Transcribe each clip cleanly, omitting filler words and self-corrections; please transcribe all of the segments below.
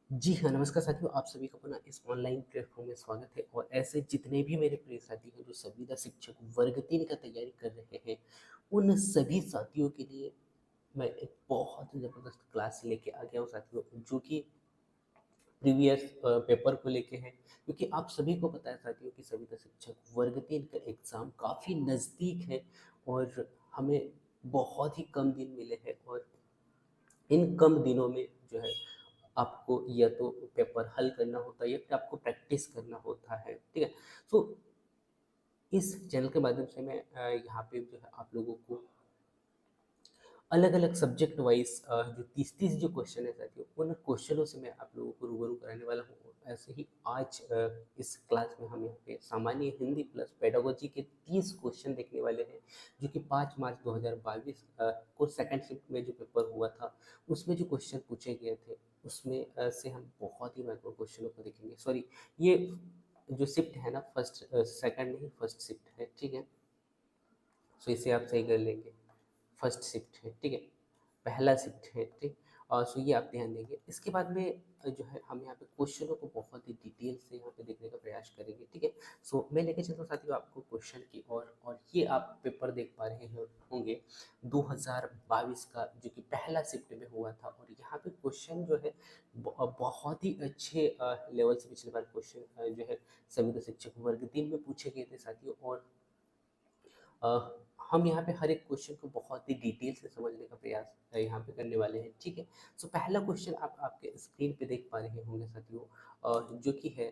जी हाँ, नमस्कार साथियों, आप सभी का पुनः इस ऑनलाइन प्लेटफ़ॉर्म में स्वागत है और ऐसे जितने भी मेरे प्रिय साथी हैं जो संविदा शिक्षक वर्ग 3 का तैयारी कर रहे हैं, उन सभी साथियों के लिए मैं एक बहुत ही ज़बरदस्त क्लास लेके आ गया हूँ साथियों, जो कि प्रीवियस पेपर को लेके है। क्योंकि आप सभी को पता है साथियों कि संविदा शिक्षक वर्ग 3 का एग्ज़ाम काफ़ी नज़दीक है और हमें बहुत ही कम दिन मिले हैं और इन कम दिनों में जो है आपको या तो पेपर हल करना होता है या फिर आपको प्रैक्टिस करना होता है, ठीक है? तो इस चैनल के माध्यम से मैं यहाँ पे जो है आप लोगों को अलग-अलग सब्जेक्ट वाइज़ जो 30-30 जो क्वेश्चन है साथियों, उन क्वेश्चनों से मैं आप लोगों को रूबरू कराने वाला हूँ। और ऐसे ही आज इस क्लास में हम यहाँ पे सामान्य हिंदी प्लस पेडागोजी के 30 क्वेश्चन देखने वाले हैं, जो कि 5 मार्च 2022 को सेकंड शिफ्ट में जो पेपर हुआ था, उसमें जो क्वेश्चन पूछे गए थे, उसमें से हम बहुत ही महत्वपूर्ण क्वेश्चनों को देखेंगे। सॉरी, ये जो शिफ्ट है ना फर्स्ट सेकंड नहीं फर्स्ट शिफ्ट है, ठीक है? सो इसे आप सही कर लेंगे। फर्स्ट शिफ्ट है, ठीक है? पहला शिफ्ट है, ठीक? और सो ये आप ध्यान देंगे। इसके बाद में जो है हम यहाँ पे क्वेश्चनों को बहुत ही डिटेल से यहाँ पे देखने का प्रयास करेंगे, ठीक है? सो मैं लेके चलता हूँ साथियों आपको क्वेश्चन की ओर और ये आप पेपर देख पा रहे हैं होंगे 2022 का जो कि पहला शिफ्ट में हुआ था और यहाँ पे क्वेश्चन जो है बहुत ही अच्छे लेवल से पिछली बार क्वेश्चन जो है संविदा शिक्षक वर्ग 3 में पूछे गए थे साथियों और अ, हम यहाँ पे हर एक क्वेश्चन को बहुत ही डिटेल से समझने का प्रयास यहाँ पे करने वाले हैं, ठीक है? सो पहला क्वेश्चन आप आपके स्क्रीन पे देख पा रहे होंगे साथियों, जो कि है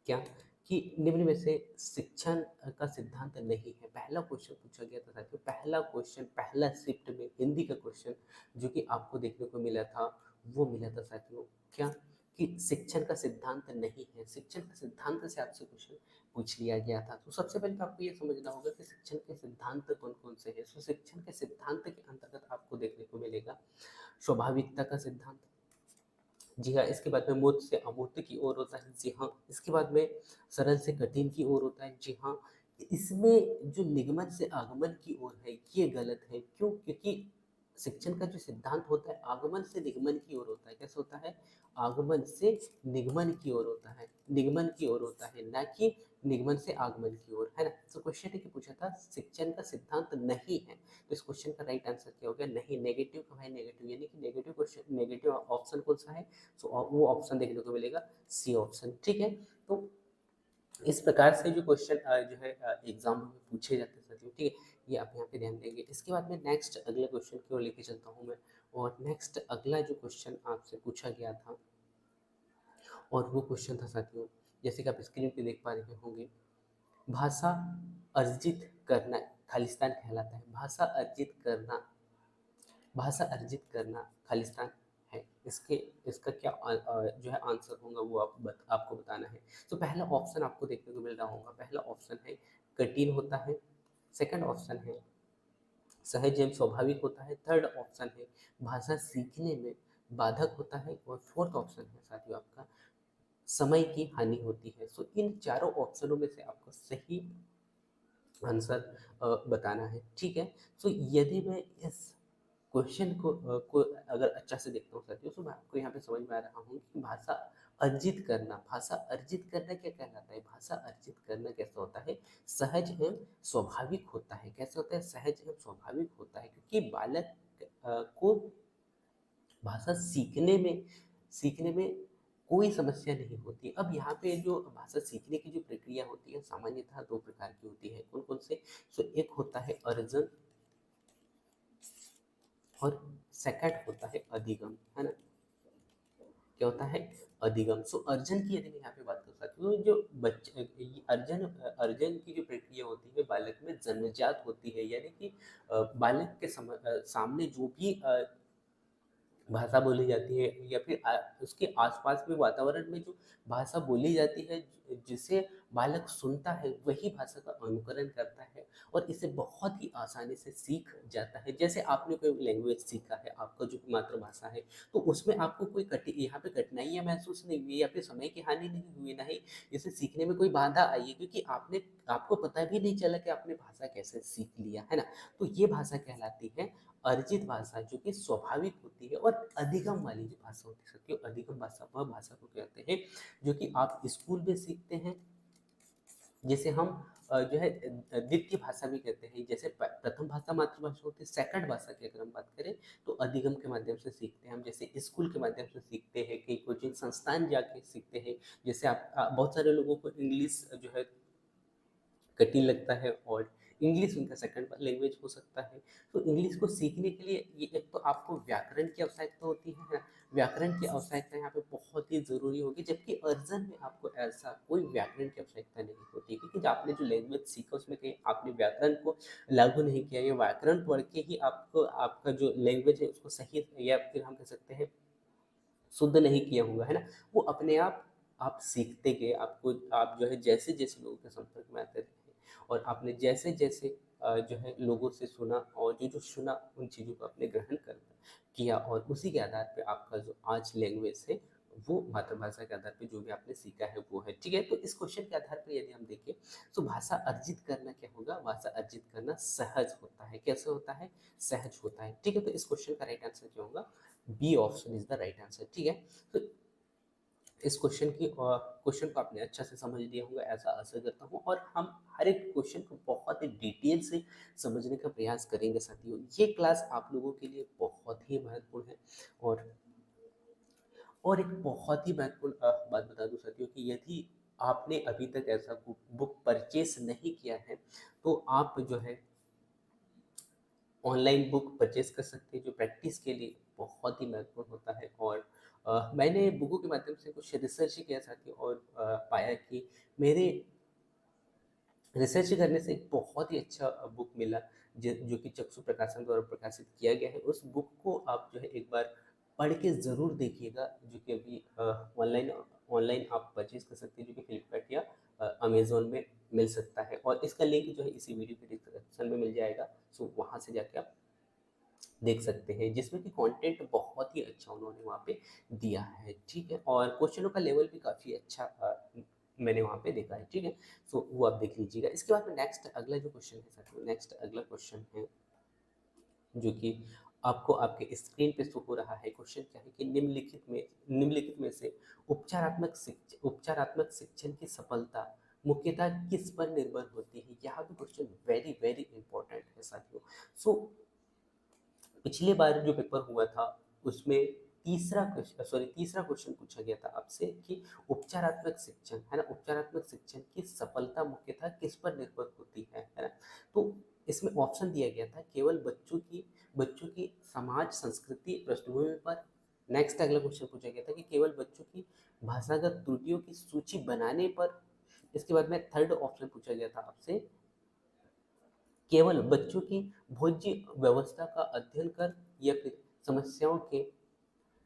क्या कि निम्न में से शिक्षण का सिद्धांत नहीं है। पहला क्वेश्चन पूछा गया था साथियों, पहला क्वेश्चन पहला शिफ्ट में हिंदी का क्वेश्चन जो कि आपको देखने को मिला था, वो मिला था साथियों क्या कि शिक्षण का सिद्धांत नहीं है। शिक्षण का सिद्धांत से आपसे क्वेश्चन पूछ लिया गया था। तो सबसे पहले तो आपको ये समझना होगा कि शिक्षण के सिद्धांत कौन-कौन से हैं। सो शिक्षण के सिद्धांत के अंतर्गत आपको देखने को मिलेगा स्वाभाविकता का सिद्धांत। जी हाँ, इसके बाद में मूर्त से अमूर्त की ओर होता है। जी हाँ, इसके बाद में सरल से कठिन की ओर होता है। जी हाँ, इसमें जो निगमन से आगमन की ओर है, ये गलत है। क्यों? क्योंकि शिक्षण का जो सिद्धांत होता है, आगमन से निगमन की ओर होता है। कैसे होता है? आगमन से निगमन की ओर होता है, निगमन की ओर होता है, ना कि निगमन से आगमन की ओर, है ना? तो क्वेश्चन ये पूछा था, शिक्षण का सिद्धांत नहीं है। तो इस क्वेश्चन का राइट आंसर क्या हो गया? नहीं। नेगेटिव का है नेगेटिव, यानी कि नेगेटिव क्वेश्चन नेगेटिव ऑप्शन कौन-सा है? सो वो ऑप्शन देखने को मिलेगा सी ऑप्शन, ठीक है? तो इस प्रकार से जो क्वेश्चन जो है एग्जाम में पूछे जाते हैं साथियों, ठीक है? ये आप यहाँ पे ध्यान देंगे। इसके बाद में नेक्स्ट अगले क्वेश्चन की ओर लेके चलता हूँ मैं और नेक्स्ट अगला जो क्वेश्चन आपसे पूछा गया था और वो क्वेश्चन था साथियों, जैसे कि आप स्क्रीन पे देख पा रहे होंगे, भाषा अर्जित करना खालिस्तान कहलाता है। भाषा अर्जित करना खालिस्तान है। इसके इसका क्या जो है आंसर होगा वो आपको बताना है। तो पहला ऑप्शन आपको देखने को मिल रहा होगा। पहला ऑप्शन है कठिन होता है, सेकंड ऑप्शन है सहज एवं स्वाभाविक होता है, थर्ड ऑप्शन है भाषा सीखने में बाधक होता है और फोर्थ ऑप्शन है साथियों आपका समय की हानि होती है। सो इन चारों ऑप्शनों में से आपको सही आंसर बताना है, ठीक है? सो यदि मैं इस क्वेश्चन को अगर अच्छा से देखता हूँ साथियों, तो मैं आपको यहाँ पे समझ में आ रहा हूँ कि भाषा अर्जित करना क्या कहलाता है? भाषा अर्जित करना कैसा होता है? सहज एवं स्वाभाविक होता है। कैसे होता है? सहज एवं स्वाभाविक होता है, क्योंकि बालक को भाषा सीखने में कोई समस्या नहीं होती। अब यहाँ पे जो भाषा सीखने की जो प्रक्रिया होती है सामान्यतः 2 प्रकार की होती है। कौन-कौन से? सो एक होता है अर्जन और सेकंड होता है अधिगम, है ना? क्या होता है? अधिगम। सो अर्जन की यदि मैं यहाँ पे बात करूँ साथियों, जो बच्चे अर्जन की जो प्रक्रिया होती है बालक में जन्मजात होती है, यानी कि बालक के सामने जो भी भाषा बोली जाती है या फिर उसके आसपास में वातावरण में जो भाषा बोली जाती है जिसे बालक सुनता है वही भाषा का अनुकरण करता है और इसे बहुत ही आसानी से सीख जाता है। जैसे आपने कोई लैंग्वेज सीखा है, आपका जो मातृभाषा है, तो उसमें आपको कोई यहाँ पे कठिनाइयाँ महसूस नहीं हुई या फिर समय की हानि नहीं हुई, ना ही इसे सीखने में कोई बाधा आई है, क्योंकि आपको पता भी नहीं चला कि आपने भाषा कैसे सीख लिया, है ना? तो ये भाषा कहलाती है अर्जित भाषा, जो कि स्वाभाविक होती है। और अधिगम वाली जो भाषा होती है साथियों, अधिगम भाषा वह भाषा को कहते हैं जो कि आप स्कूल में सीखते हैं, जिसे हम जो है द्वितीय भाषा भी कहते हैं। जैसे प्रथम भाषा मातृभाषा होती है, सेकंड भाषा की अगर हम बात करें तो अधिगम के माध्यम से सीखते हैं हम, जैसे स्कूल के माध्यम से सीखते हैं, कई कोचिंग संस्थान जाके सीखते हैं। जैसे बहुत सारे लोगों को इंग्लिश जो है कठिन लगता है और इंग्लिश उनका सेकंड लैंग्वेज हो सकता है। तो इंग्लिश को सीखने के लिए ये एक तो आपको व्याकरण की आवश्यकता होती है ना, व्याकरण की आवश्यकता यहाँ पे बहुत ही ज़रूरी होगी, जबकि अर्जन में आपको ऐसा कोई व्याकरण की आवश्यकता नहीं होती, क्योंकि जो आपने जो लैंग्वेज सीखा उसमें कहीं आपने व्याकरण को लागू नहीं किया, या व्याकरण पढ़ के ही आपको आपका जो लैंग्वेज है उसको सही, या फिर हम कह सकते हैं शुद्ध नहीं किया होगा, है ना? वो अपने आप सीखते गए, आपको आप जो है जैसे-जैसे लोगों के संपर्क में आते रहे और आपने जैसे-जैसे जो है लोगों से सुना और जो-जो सुना उन चीज़ों को आपने ग्रहण कर किया और उसी के आधार पे आपका जो आज लैंग्वेज है, वो मातृभाषा के आधार पे जो भी आपने सीखा है वो है, ठीक है? तो इस क्वेश्चन के आधार पे यदि हम देखें, तो भाषा अर्जित करना क्या होगा? भाषा अर्जित करना सहज होता है। कैसे होता है? सहज होता है, ठीक है? तो इस क्वेश्चन का राइट आंसर क्या होगा? B option is the right answer, ठीक है? तो इस क्वेश्चन को आपने अच्छा से समझ लिया होगा, ऐसा आशा करता हूँ। और हम हर एक क्वेश्चन को बहुत ही डिटेल से समझने का प्रयास करेंगे साथियों। ये क्लास आप लोगों के लिए बहुत ही महत्वपूर्ण है। और एक बहुत ही महत्वपूर्ण बात बता दूं साथियों कि यदि आपने अभी तक ऐसा बुक परचेस नहीं किया है, तो आप जो है ऑनलाइन बुक परचेज कर सकते हैं, जो प्रैक्टिस के लिए बहुत ही महत्वपूर्ण होता है। और मैंने बुकों के माध्यम से कुछ रिसर्च किया साथियों और पाया कि मेरे रिसर्च करने से एक बहुत ही अच्छा बुक मिला, जो कि चक्षु प्रकाशन द्वारा प्रकाशित किया गया है। उस बुक को आप जो है एक बार पढ़ के ज़रूर देखिएगा, जो कि अभी ऑनलाइन ऑनलाइन आप परचेज कर सकते हैं, जो कि फ्लिपकार्ट या अमेजोन में मिल सकता है। और इसका लिंक जो है इसी वीडियो के डिस्क्रिप्शन में मिल जाएगा, सो वहाँ से जाके आप देख सकते हैं, जिसमें कि कंटेंट बहुत ही अच्छा उन्होंने वहाँ पे दिया है, ठीक है? और क्वेश्चनों का लेवल भी काफ़ी अच्छा मैंने वहाँ पे देखा है, ठीक है? सो वो आप देख लीजिएगा। इसके बाद में नेक्स्ट अगला जो क्वेश्चन है साथियों, नेक्स्ट अगला क्वेश्चन है जो कि आपको आपके स्क्रीन पे शो हो रहा है। क्वेश्चन क्या है कि निम्नलिखित में से उपचारात्मक शिक्षण की सफलता मुख्यतः किस पर निर्भर होती है? यहाँ पे क्वेश्चन वेरी वेरी इंपॉर्टेंट है साथियों। सो पिछली बार जो पेपर हुआ था उसमें तीसरा क्वेश्चन पूछा गया था आपसे कि उपचारात्मक शिक्षण, है ना, उपचारात्मक शिक्षण की सफलता मुख्यतः किस पर निर्भर होती है ना? तो इसमें ऑप्शन दिया गया था केवल बच्चों की समाज संस्कृति पृष्ठभूमि पर। नेक्स्ट अगला क्वेश्चन पूछा गया था कि केवल बच्चों की भाषागत त्रुटियों की सूची बनाने पर। इसके बाद में थर्ड ऑप्शन पूछा गया था आपसे केवल बच्चों की भोज्य व्यवस्था का अध्ययन कर, या फिर समस्याओं के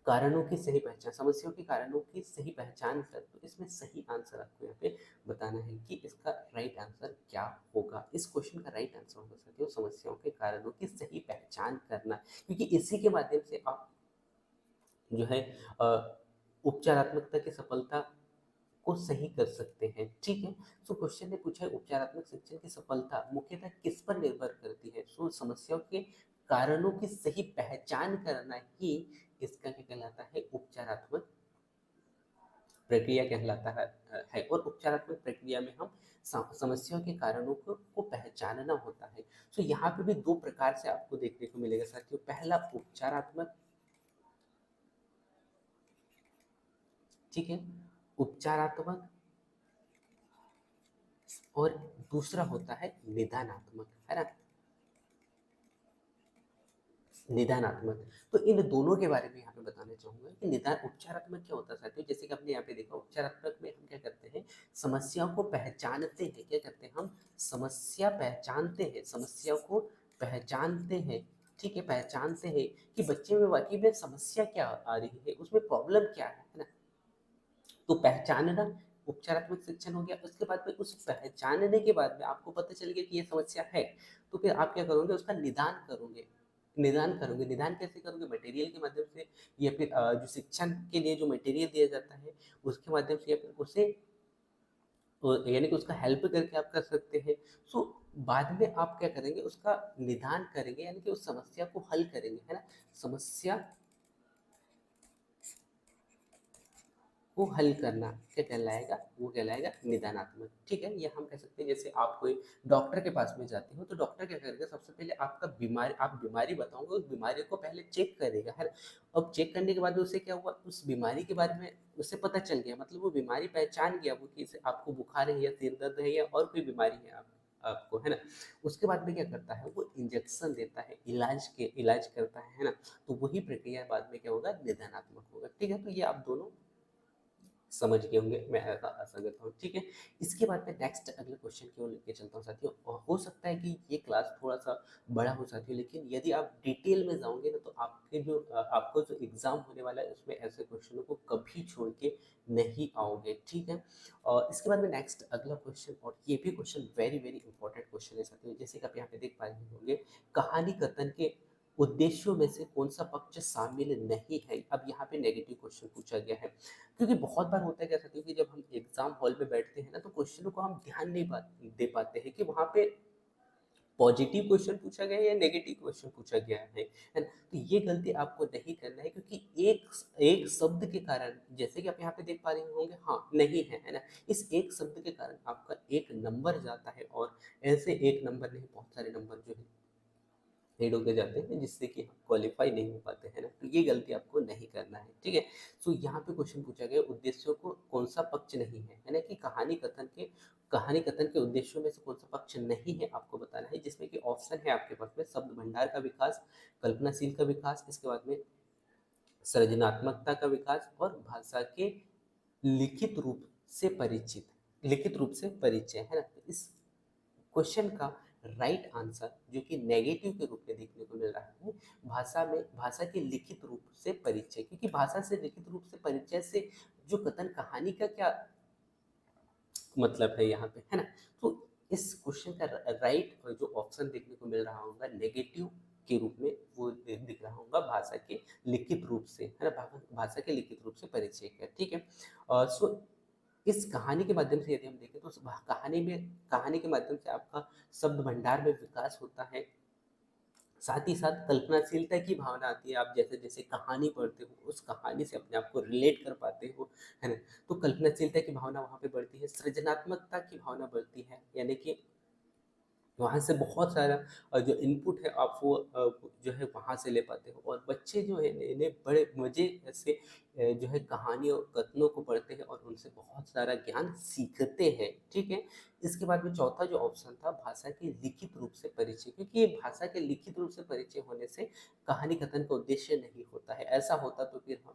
कारणों की सही पहचान कर। तो इसमें सही आंसर आपको यहाँ पे बताना है कि इसका राइट आंसर क्या होगा। इस क्वेश्चन का राइट आंसर होगा साथियों समस्याओं के कारणों की सही पहचान करना, क्योंकि इसी के माध्यम से आप जो है अ, उपचारात्मकता की सफलता को सही कर सकते हैं, ठीक है? सो क्वेश्चन ने पूछा है उपचारात्मक शिक्षण की सफलता मुख्यतः किस पर निर्भर करती है? सो समस्याओं के कारणों की सही पहचान करना ही इसका क्या कहलाता है? उपचारात्मक प्रक्रिया कहलाता है। और उपचारात्मक प्रक्रिया में हम समस्याओं के कारणों को पहचानना होता है। सो यहाँ पे भी दो प्रकार से आपको देखने को मिलेगा साथियों। पहला उपचारात्मक, ठीक है, उपचारात्मक, और दूसरा होता है निदानात्मक, है ना, निदानात्मक। तो इन दोनों के बारे में यहाँ पे बताना चाहूंगा कि निदान उपचारात्मक क्या होता है साथियों। जैसे कि आपने यहाँ पे देखा उपचारात्मक में हम क्या करते हैं, समस्याओं को पहचानते हैं। क्या करते हैं हम? समस्या को पहचानते हैं, ठीक है, पहचानते हैं कि बच्चे में वाकई में समस्या क्या आ रही है, उसमें प्रॉब्लम क्या है ना? तो पहचानना उपचारात्मक शिक्षण हो गया, उसके बाद में उस पहचानने के बाद में आपको पता चल गया कि ये समस्या है, तो फिर आप क्या करोगे, उसका निदान करोगे। निदान करोगे, निदान कैसे करोगे? मटेरियल के माध्यम से, या फिर जो शिक्षण के लिए जो मटेरियल दिया जाता है उसके माध्यम से, या फिर उसे यानी कि उसका हेल्प करके आप कर सकते हैं। सो बाद में आप क्या करेंगे, उसका निदान करेंगे, यानी कि उस समस्या को हल करेंगे, है ना? समस्या को हल करना क्या कहलाएगा? वो कहलाएगा निदानात्मक। ठीक है, ये हम कह सकते हैं। जैसे आप कोई डॉक्टर के पास में जाते हो, तो डॉक्टर क्या करेगा, सबसे पहले आपका बीमारी, आप बीमारी बताओगे, उस बीमारी को पहले चेक करेगा, है ना? अब चेक करने के बाद उसे क्या हुआ, उस बीमारी के बारे में उसे पता चल गया, मतलब वो बीमारी पहचान गया वो, कि इसे आपको बुखार है या सिर दर्द है या और कोई बीमारी है आपको, है ना? उसके बाद में क्या करता है, वो इंजेक्शन देता है, इलाज करता है ना? तो वही प्रक्रिया बाद में क्या होगा, निदानात्मक होगा। ठीक है, तो ये आप दोनों समझ गए होंगे, मैं ऐसा आशा करता हूँ। ठीक है, इसके बाद में नेक्स्ट अगले क्वेश्चन की ओर लेके चलता हूँ साथियों। और हो सकता है कि ये क्लास थोड़ा सा बड़ा हो साथियों, लेकिन यदि आप डिटेल में जाओगे ना, तो आपके जो आपको जो एग्जाम होने वाला है उसमें ऐसे क्वेश्चनों को कभी छोड़ के नहीं आओगे। ठीक है, और इसके बाद में नेक्स्ट अगला क्वेश्चन, और ये भी question very very important question है साथियों। जैसे कि आप यहाँ पे देख पा रहे होंगे, कहानी कथन के उद्देश्यों में से कौन सा पक्ष शामिल नहीं है। अब यहाँ पे नेगेटिव क्वेश्चन पूछा गया है, क्योंकि बहुत बार होता है क्या साथियों, कि जब हम एग्जाम हॉल में बैठते हैं ना, तो क्वेश्चनों को हम ध्यान नहीं दे पाते हैं कि वहाँ पे पॉजिटिव क्वेश्चन पूछा गया है या नेगेटिव क्वेश्चन पूछा गया है ना? तो ये गलती आपको नहीं करना है, क्योंकि एक एक शब्द के कारण, जैसे कि आप यहाँ पे देख पा रहे होंगे, हाँ नहीं है, है ना? इस एक शब्द के कारण आपका एक नंबर जाता है, और ऐसे एक नंबर नहीं, बहुत सारे नंबर जो है हेड होके जाते हैं, जिससे कि हम क्वालिफाई नहीं हो पाते हैं ना। तो ये गलती आपको नहीं करना है। ठीक है, सो यहाँ पे क्वेश्चन पूछा गया, उद्देश्यों को कौन सा पक्ष नहीं है ना? कि कहानी कथन के उद्देश्यों में से कौन सा पक्ष नहीं है, आपको बताना है। जिसमें कि ऑप्शन है आपके पास में, शब्द भंडार का विकास, कल्पनाशील का विकास, इसके बाद में सृजनात्मकता का विकास, और भाषा के लिखित रूप लिखित रूप से परिचय, है ना? तो इस क्वेश्चन का राइट आंसर, जो कि नेगेटिव के रूप में देखने को मिल रहा है, भाषा के लिखित रूप से परिचय। क्योंकि भाषा से लिखित रूप से परिचय से जो कथन कहानी का क्या मतलब है यहाँ पे, है ना? तो इस क्वेश्चन का राइट जो ऑप्शन देखने को मिल रहा होगा नेगेटिव के रूप में, वो दिख रहा होगा भाषा के लिखित रूप से, है ना? भाषा के लिखित रूप से परिचय का। ठीक है, सो इस कहानी के माध्यम से यदि हम देखें, तो कहानी के माध्यम से आपका शब्द भंडार में विकास होता है। साथ ही साथ कल्पनाशीलता की भावना आती है। आप जैसे जैसे कहानी पढ़ते हो, उस कहानी से अपने आप को रिलेट कर पाते हो, है ना? तो कल्पनाशीलता की भावना वहाँ पे बढ़ती है, सृजनात्मकता की भावना बढ़ती है, यानी कि वहाँ से बहुत सारा जो इनपुट है आप वो जो है वहाँ से ले पाते हो। और बच्चे जो है इन्हें बड़े मज़े से जो है कहानी और कथनों को पढ़ते हैं, और उनसे बहुत सारा ज्ञान सीखते हैं। ठीक है, इसके बाद में चौथा जो ऑप्शन था, भाषा के लिखित रूप से परिचय, क्योंकि ये भाषा के लिखित रूप से परिचय होने से कहानी कथन का उद्देश्य नहीं होता है। ऐसा होता तो फिर हम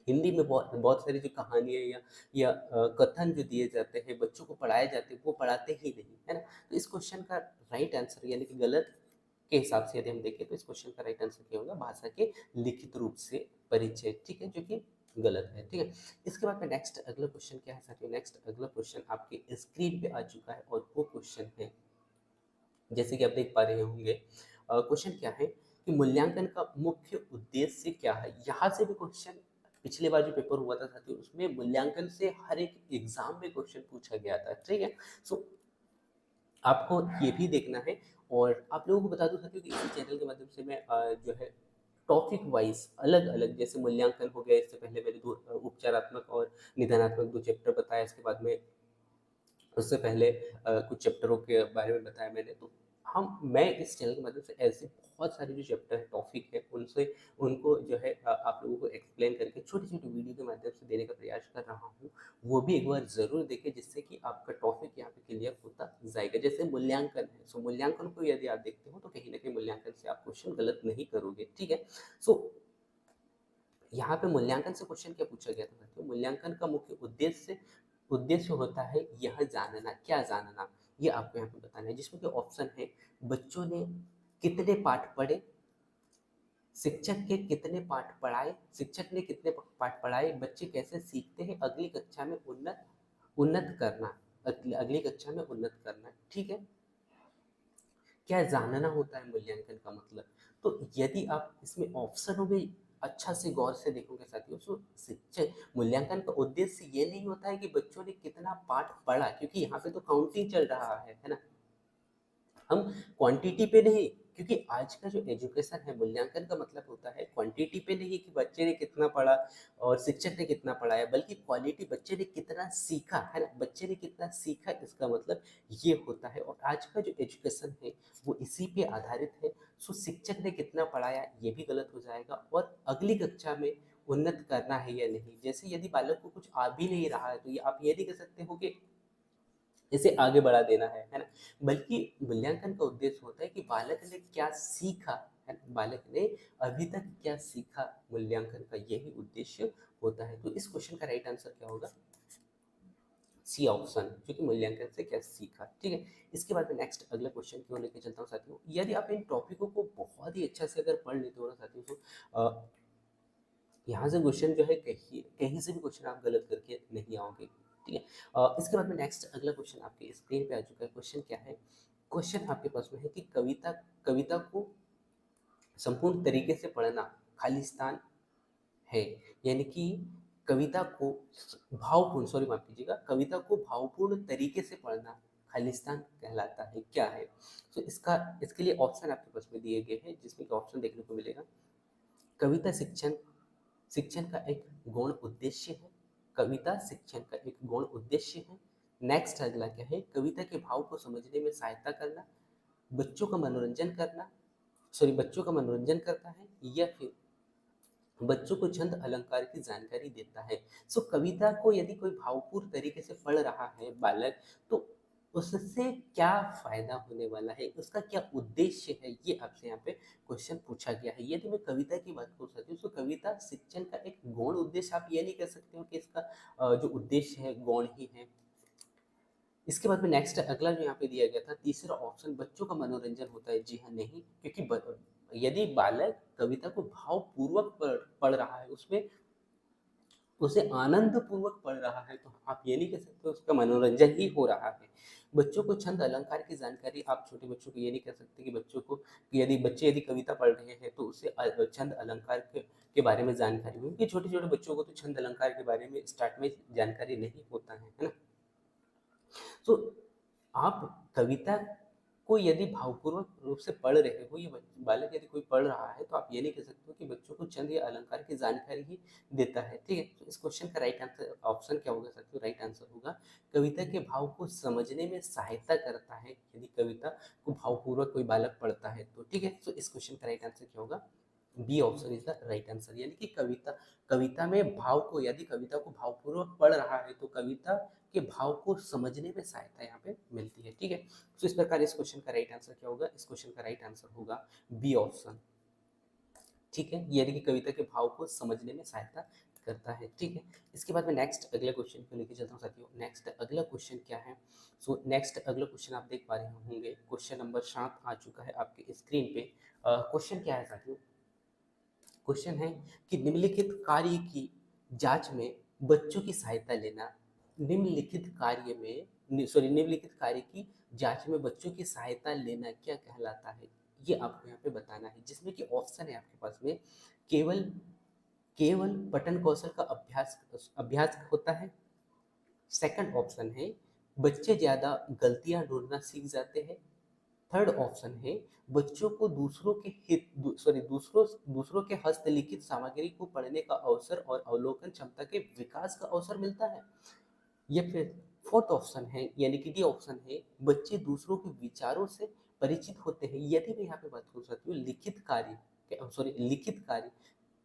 हिंदी में बहुत बहुत सारी जो कहानियाँ या कथन जो दिए जाते हैं, बच्चों को पढ़ाए जाते हैं, वो पढ़ाते ही नहीं, है ना? तो इस क्वेश्चन का राइट आंसर, यानी कि गलत के हिसाब से यदि हम देखें, तो इस क्वेश्चन का राइट आंसर क्या होगा, भाषा के लिखित रूप से परिचय। ठीक है, जो कि गलत है। ठीक है, इसके बाद में नेक्स्ट अगला क्वेश्चन क्या है साथियों? नेक्स्ट अगला क्वेश्चन आपके स्क्रीन पे आ चुका है, और वो क्वेश्चन है, जैसे कि आप देख पा रहे होंगे, क्वेश्चन क्या है कि मूल्यांकन का मुख्य उद्देश्य क्या है। यहाँ से भी क्वेश्चन, पिछले बार जो पेपर हुआ था साथियों, उसमें मूल्यांकन से हर एक एग्जाम में क्वेश्चन पूछा गया था। ठीक है, सो आपको ये भी देखना है। और आप लोगों को बता दूं साथियों कि इसी चैनल के माध्यम से मैं जो है टॉपिक वाइज अलग अलग, जैसे मूल्यांकन हो गया, इससे पहले मैंने दो उपचारात्मक और निदानात्मक दो चैप्टर बताया, इसके बाद में उससे पहले कुछ चैप्टरों के बारे में बताया मैंने। तो मैं इस चैनल के माध्यम से ऐसे बहुत सारे जो चैप्टर है, टॉपिक है, उनसे उनको जो है आप लोगों को एक्सप्लेन करके छोटी छोटी वीडियो के माध्यम से देने का प्रयास कर रहा हूँ। वो भी एक बार ज़रूर देखें, जिससे कि आपका टॉपिक यहाँ पे क्लियर होता जाएगा। जैसे मूल्यांकन है, सो मूल्यांकन को यदि आप देखते हो, तो कहीं ना कहीं मूल्यांकन से आप क्वेश्चन गलत नहीं करोगे। ठीक है, सो यहाँ पे मूल्यांकन से क्वेश्चन क्या पूछा गया था साथियों? मूल्यांकन का मुख्य उद्देश्य होता है यह जानना, क्या जानना, ये आपको यहाँ पे बताना है। जिसमें कि ऑप्शन है, बच्चों ने कितने पाठ पढ़े, शिक्षक के कितने पाठ पढ़ाए, शिक्षक ने कितने पाठ पढ़ाए, बच्चे कैसे सीखते हैं, अगली कक्षा में उन्नत उन्नत करना, अगली कक्षा में उन्नत करना। ठीक है, क्या जानना होता है मूल्यांकन का मतलब। तो यदि आप इसमें ऑप्शनों में अच्छा से गौर से देखोगे साथियों, तो शिक्षक मूल्यांकन का उद्देश्य ये नहीं होता है कि बच्चों ने कितना पाठ पढ़ा, क्योंकि यहाँ पे तो काउंटिंग चल रहा है ना, हम क्वांटिटी पे नहीं, क्योंकि आज का जो एजुकेशन है, मूल्यांकन का मतलब होता है क्वांटिटी पे नहीं कि बच्चे ने कितना पढ़ा और शिक्षक ने कितना पढ़ाया, बल्कि क्वालिटी, बच्चे ने कितना सीखा है ना, बच्चे ने कितना सीखा, इसका मतलब ये होता है। और आज का जो एजुकेशन है वो इसी पे आधारित है। सो शिक्षक ने कितना पढ़ाया ये भी गलत हो जाएगा, और अगली कक्षा में उन्नत करना है या नहीं, जैसे यदि बालक को कुछ आ भी नहीं रहा है तो ये आप ये नहीं कह सकते हो कि इसे आगे बढ़ा देना है ना, बल्कि मूल्यांकन का उद्देश्य होता है कि बालक ने क्या सीखा है ना? बालक ने अभी तक क्या सीखा, मूल्यांकन का यही उद्देश्य होता है। तो इस क्वेश्चन का राइट आंसर क्या होगा, सी ऑप्शन, जो कि मूल्यांकन से क्या सीखा। ठीक है, इसके बाद में नेक्स्ट अगला क्वेश्चन क्यों लेके चलता हूँ साथियों। यदि आप इन टॉपिकों को बहुत ही अच्छा से अगर पढ़ लेते हो ना साथियों, तो यहाँ से क्वेश्चन जो है कहीं कहीं से भी क्वेश्चन आप गलत करके नहीं आओगे। ठीक है, इसके बाद में नेक्स्ट अगला क्वेश्चन आपके स्क्रीन पे आ चुका है। क्वेश्चन क्या है, क्वेश्चन आपके पास में है कि कविता कविता को संपूर्ण तरीके से पढ़ना खालिस्तान है, यानी कि कविता को भावपूर्ण, सॉरी माफ कीजिएगा, कविता को भावपूर्ण तरीके से पढ़ना खालिस्तान कहलाता है, क्या है। तो इसका इसके लिए ऑप्शन आपके पास में दिए गए हैं, जिसमें कि ऑप्शन देखने को मिलेगा। कविता शिक्षण शिक्षण का एक गौण उद्देश्य है, कविता शिक्षण का एक गौण उद्देश्य है। नेक्स्ट अगला क्या है, कविता के भाव को समझने में सहायता करना, बच्चों का मनोरंजन करना, सॉरी बच्चों का मनोरंजन करता है, या फिर बच्चों को छंद अलंकार की जानकारी देता है। सो कविता को यदि कोई भावपूर्ण तरीके से पढ़ रहा है बालक, तो उससे क्या फायदा होने वाला है, उसका क्या उद्देश्य है, ये आपसे यहाँ पे क्वेश्चन पूछा गया है। यदि मैं कविता की बात करूँ साथियों, तो कविता शिक्षण का एक गौण उद्देश्य, आप ये नहीं कह सकते हो कि इसका जो उद्देश्य है गौण ही है। इसके बाद में नेक्स्ट अगला जो यहाँ पे दिया गया था तीसरा ऑप्शन, बच्चों का मनोरंजन होता है। जी हाँ, नहीं, क्योंकि यदि बालक कविता को भावपूर्वक पढ़ रहा है, उसमें उसे आनंद पूर्वक पढ़ रहा है, तो आप ये नहीं कह सकते उसका मनोरंजन ही हो रहा है। बच्चों को छंद अलंकार की जानकारी, आप छोटे बच्चों को ये नहीं कह सकते कि बच्चों को, कि यदि कविता पढ़ रहे हैं तो उसे छंद अलंकार के बारे में जानकारी हो, क्योंकि छोटे छोटे बच्चों को तो छंद अलंकार के बारे में स्टार्ट में जानकारी नहीं होता है ना। तो आप कविता को यदि भावपूर्वक रूप से पढ़ रहे हो, ये बालक यदि कोई पढ़ रहा है, तो आप ये नहीं कह सकते हो कि बच्चों को चंद या अलंकार की जानकारी ही देता है। ठीक है, तो इस क्वेश्चन का राइट आंसर ऑप्शन क्या होगा साथियों, राइट आंसर होगा कविता के भाव को समझने में सहायता करता है, यदि कविता को भावपूर्वक कोई बालक पढ़ता है तो। ठीक है, तो इस क्वेश्चन का राइट आंसर क्या होगा, B option is the right answer, यानी कि कविता में भाव को, यदि कविता को भावपूर्वक पढ़ रहा है तो कविता के भाव को समझने में सहायता यहाँ पे मिलती है। ठीक है, तो इस प्रकार इस क्वेश्चन का राइट आंसर क्या होगा, इस क्वेश्चन का राइट आंसर होगा बी ऑप्शन। ठीक है, यानी कि कविता के भाव को समझने में सहायता करता है। ठीक है, इसके बाद में नेक्स्ट अगले क्वेश्चन को लेके चलता हूँ साथियों। नेक्स्ट अगला क्वेश्चन क्या है, सो नेक्स्ट अगला क्वेश्चन आप देख पा रहे होंगे, क्वेश्चन नंबर 7 आ चुका है आपके स्क्रीन पे। क्वेश्चन क्या है साथियों, क्वेश्चन है कि निम्नलिखित कार्य की जांच में बच्चों की सहायता लेना, निम्नलिखित कार्य में, सॉरी, निम्नलिखित कार्य की जांच में बच्चों की सहायता लेना क्या कहलाता है, ये आपको यहाँ पे बताना है। जिसमें कि ऑप्शन है आपके पास में, केवल केवल पठन कौशल का अभ्यास अभ्यास होता है। सेकंड ऑप्शन है बच्चे ज्यादा गलतियां ढूंढना सीख जाते हैं। थर्ड ऑप्शन है बच्चों को दूसरों के हित सॉरी दूसरों के हस्तलिखित सामग्री को पढ़ने का अवसर और अवलोकन क्षमता के विकास का अवसर मिलता है। या फिर फोर्थ ऑप्शन है, यानी कि डी ऑप्शन है, बच्चे दूसरों के विचारों से परिचित होते हैं। यदि मैं यहाँ पे बात कर सकती हूँ लिखित कार्य, सॉरी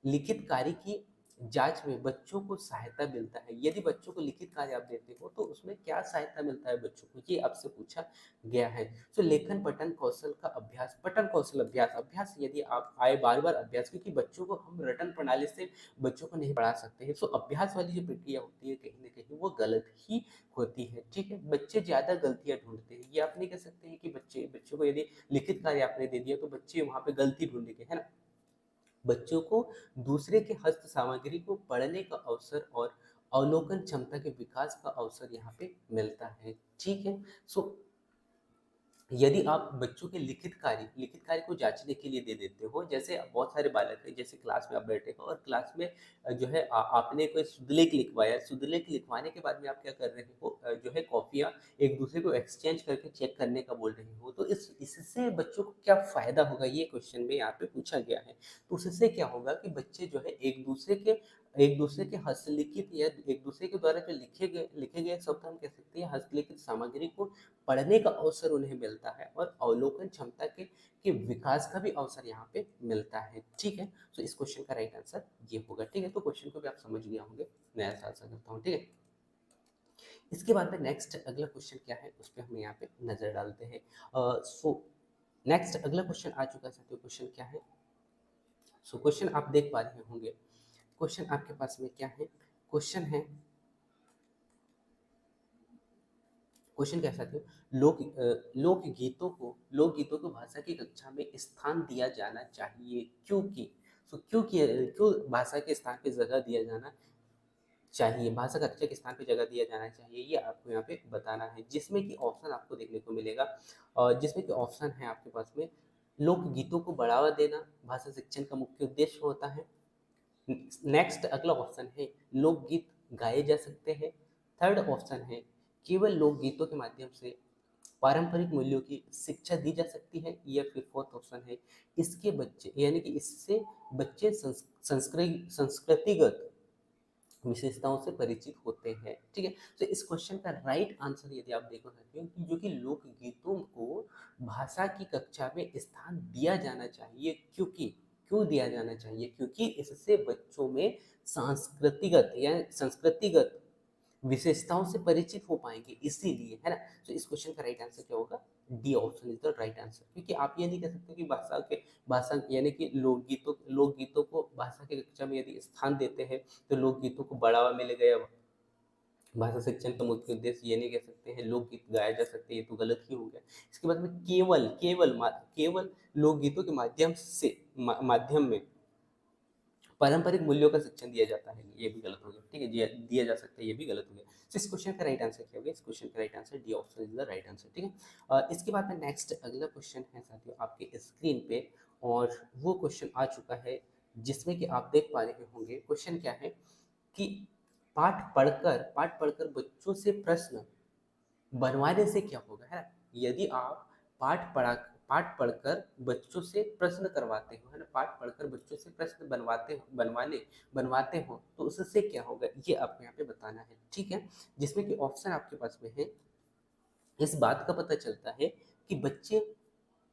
लिखित कार्य की जांच में बच्चों को सहायता मिलता है, यदि बच्चों को लिखित कार्य आप देते हो तो उसमें क्या सहायता मिलता है बच्चों को, ये आपसे पूछा गया है। तो लेखन पठन कौशल का अभ्यास, पठन कौशल अभ्यास, अभ्यास यदि आप आए बार बार अभ्यास, क्योंकि बच्चों को हम रटन प्रणाली से बच्चों को नहीं पढ़ा सकते हैं, तो अभ्यास वाली जो प्रक्रिया होती है कहीं ना कहीं वो गलत ही होती है। ठीक है, बच्चे ज्यादा गलतियां ढूंढते हैं, ये आप नहीं कह सकते हैं कि बच्चों को यदि लिखित कार्य आपने दे दिया तो बच्चे वहां पे गलती ढूंढेंगे, है ना। बच्चों को दूसरे के हस्त सामग्री को पढ़ने का अवसर और अवलोकन क्षमता के विकास का अवसर यहाँ पे मिलता है। ठीक है। सो यदि आप बच्चों के लिखित कार्य को जांचने के लिए दे देते हो, जैसे बहुत सारे बालक हैं, जैसे क्लास में आप बैठे हो और क्लास में जो है आपने कोई शुद्धलेख लिखवाया, शुद्धलेख लिखवाने के बाद में आप क्या कर रहे हो, जो है कॉपियां एक दूसरे को एक्सचेंज करके चेक करने का बोल रहे हो, तो इस इससे बच्चों को क्या फायदा होगा, ये क्वेश्चन में यहाँ पे पूछा गया है। तो उससे क्या होगा कि बच्चे जो है एक दूसरे के हस्तलिखित या एक दूसरे के द्वारा जो लिखे गए शब्द हम कह सकते हैं हस्तलिखित सामग्री को पढ़ने का अवसर उन्हें मिलता है और अवलोकन क्षमता के विकास का भी अवसर यहाँ पे मिलता है। ठीक है। तो इस क्वेश्चन का राइट आंसर ये होगा। ठीक है। तो क्वेश्चन को भी आप समझ गए होंगे, मैं ऐसा आशा करता हूँ। ठीक है। इसके बाद में नेक्स्ट अगला क्वेश्चन क्या है उस पर हम यहाँ पे नजर डालते हैं। सो नेक्स्ट अगला क्वेश्चन आ चुका है साथियों। क्वेश्चन क्या है? सो क्वेश्चन आप देख पा रहे होंगे। क्वेश्चन आपके पास में क्या है? क्वेश्चन है, क्वेश्चन क्या साथियों, लोकगीतों को भाषा की कक्षा में स्थान दिया जाना चाहिए क्योंकि, क्यों भाषा के स्थान पे जगह दिया जाना चाहिए, भाषा कक्षा के स्थान पे जगह दिया जाना चाहिए, ये आपको यहाँ पे बताना है। जिसमें कि ऑप्शन आपको देखने को मिलेगा, और जिसमें कि ऑप्शन है आपके पास में, लोकगीतों को बढ़ावा देना भाषा शिक्षण का मुख्य उद्देश्य होता है। नेक्स्ट अगला ऑप्शन है, लोकगीत गाए जा सकते हैं। थर्ड ऑप्शन है, केवल लोकगीतों के माध्यम से पारंपरिक मूल्यों की शिक्षा दी जा सकती है। या फिर फोर्थ ऑप्शन है, इसके बच्चे यानी कि इससे बच्चे संस्कृतिगत विशेषताओं से परिचित होते हैं। ठीक है। तो इस क्वेश्चन का राइट आंसर यदि आप देखो सकते हो कि जो कि लोकगीतों को भाषा की कक्षा में स्थान दिया जाना चाहिए, क्योंकि क्यों दिया जाना चाहिए, क्योंकि इससे बच्चों में सांस्कृतिगत या संस्कृतिगत विशेषताओं से परिचित हो पाएंगे, इसीलिए, है ना। तो इस क्वेश्चन का राइट आंसर क्या होगा? D option is the right answer. क्योंकि आप ये नहीं कह सकते कि भाषा यानी कि लोकगीतों को भाषा की कक्षा में यदि स्थान देते हैं तो लोकगीतों को बढ़ावा मिलेगा, या भाषा शिक्षण का मुख्य उद्देश्य, ये नहीं कह सकते हैं लोकगीत गाया जा सकते, ये तो गलत ही हो गया। इसके बाद में केवल लोकगीतों के माध्यम में पारंपरिक मूल्यों का शिक्षण दिया जाता है, ये भी गलत हो गया। ठीक है। दिया जा सकता है, ये भी गलत हो गया। तो इस क्वेश्चन का राइट आंसर क्या होगा? इस क्वेश्चन का right answer D option is the right answer. ठीक है। इसके बाद में नेक्स्ट अगला क्वेश्चन है साथियों आपके स्क्रीन पे, और वो क्वेश्चन आ चुका है जिसमें कि आप देख पा रहे होंगे। क्वेश्चन क्या है कि पाठ पढ़कर बच्चों से प्रश्न बनवाने से क्या होगा, है ना। यदि आप पाठ पढ़ा पाठ पढ़कर बच्चों से प्रश्न करवाते हो, है ना, पाठ पढ़कर बच्चों से प्रश्न बनवाते हो तो उससे क्या होगा, ये आपको यहाँ पे बताना है। ठीक है। जिसमें कि ऑप्शन आपके पास में है, इस बात का पता चलता है कि बच्चे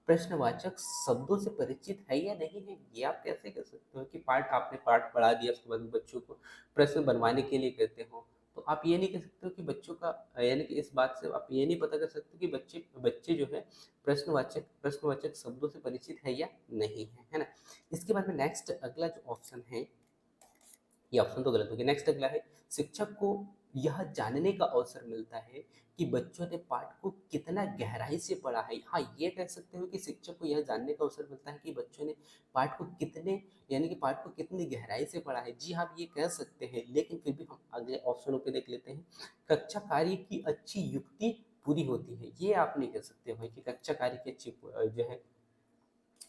प्रश्नवाचक शब्दों से परिचित है या नहीं है। ये आप कैसे कर सकते हो कि आपने पाठ पढ़ा दिया, उसके बाद बच्चों को प्रश्न बनवाने के लिए कहते हो, तो आप ये नहीं कह सकते हो कि बच्चों का, यानी कि इस बात से आप ये नहीं पता कर सकते कि बच्चे बच्चे जो है प्रश्नवाचक शब्दों से परिचित है या नहीं है ना। इसके बाद में नेक्स्ट अगला जो ऑप्शन है, ये ऑप्शन तो गलत हो गया। नेक्स्ट अगला है, शिक्षक को यह जानने का अवसर मिलता है कि बच्चों ने पाठ को कितना गहराई से पढ़ा है। हाँ, ये कह सकते हो कि शिक्षक को यह जानने का अवसर मिलता है कि बच्चों ने पाठ को कितने यानी कि पाठ को कितनी गहराई से पढ़ा है। जी हाँ, ये कह सकते हैं, लेकिन फिर भी हम अगले ऑप्शनों पे देख लेते हैं। कक्षा कार्य की अच्छी युक्ति पूरी होती है, ये आप नहीं कह सकते हो कि कक्षा कार्य की अच्छी जो है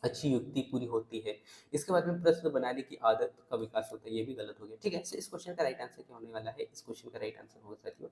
अच्छी युक्ति पूरी होती है। इसके बाद में प्रश्न बनाने की आदत का विकास होता है, ये भी गलत हो गया। ठीक है। इस क्वेश्चन का राइट आंसर क्या होने वाला है? इस क्वेश्चन का राइट आंसर होगा साथियों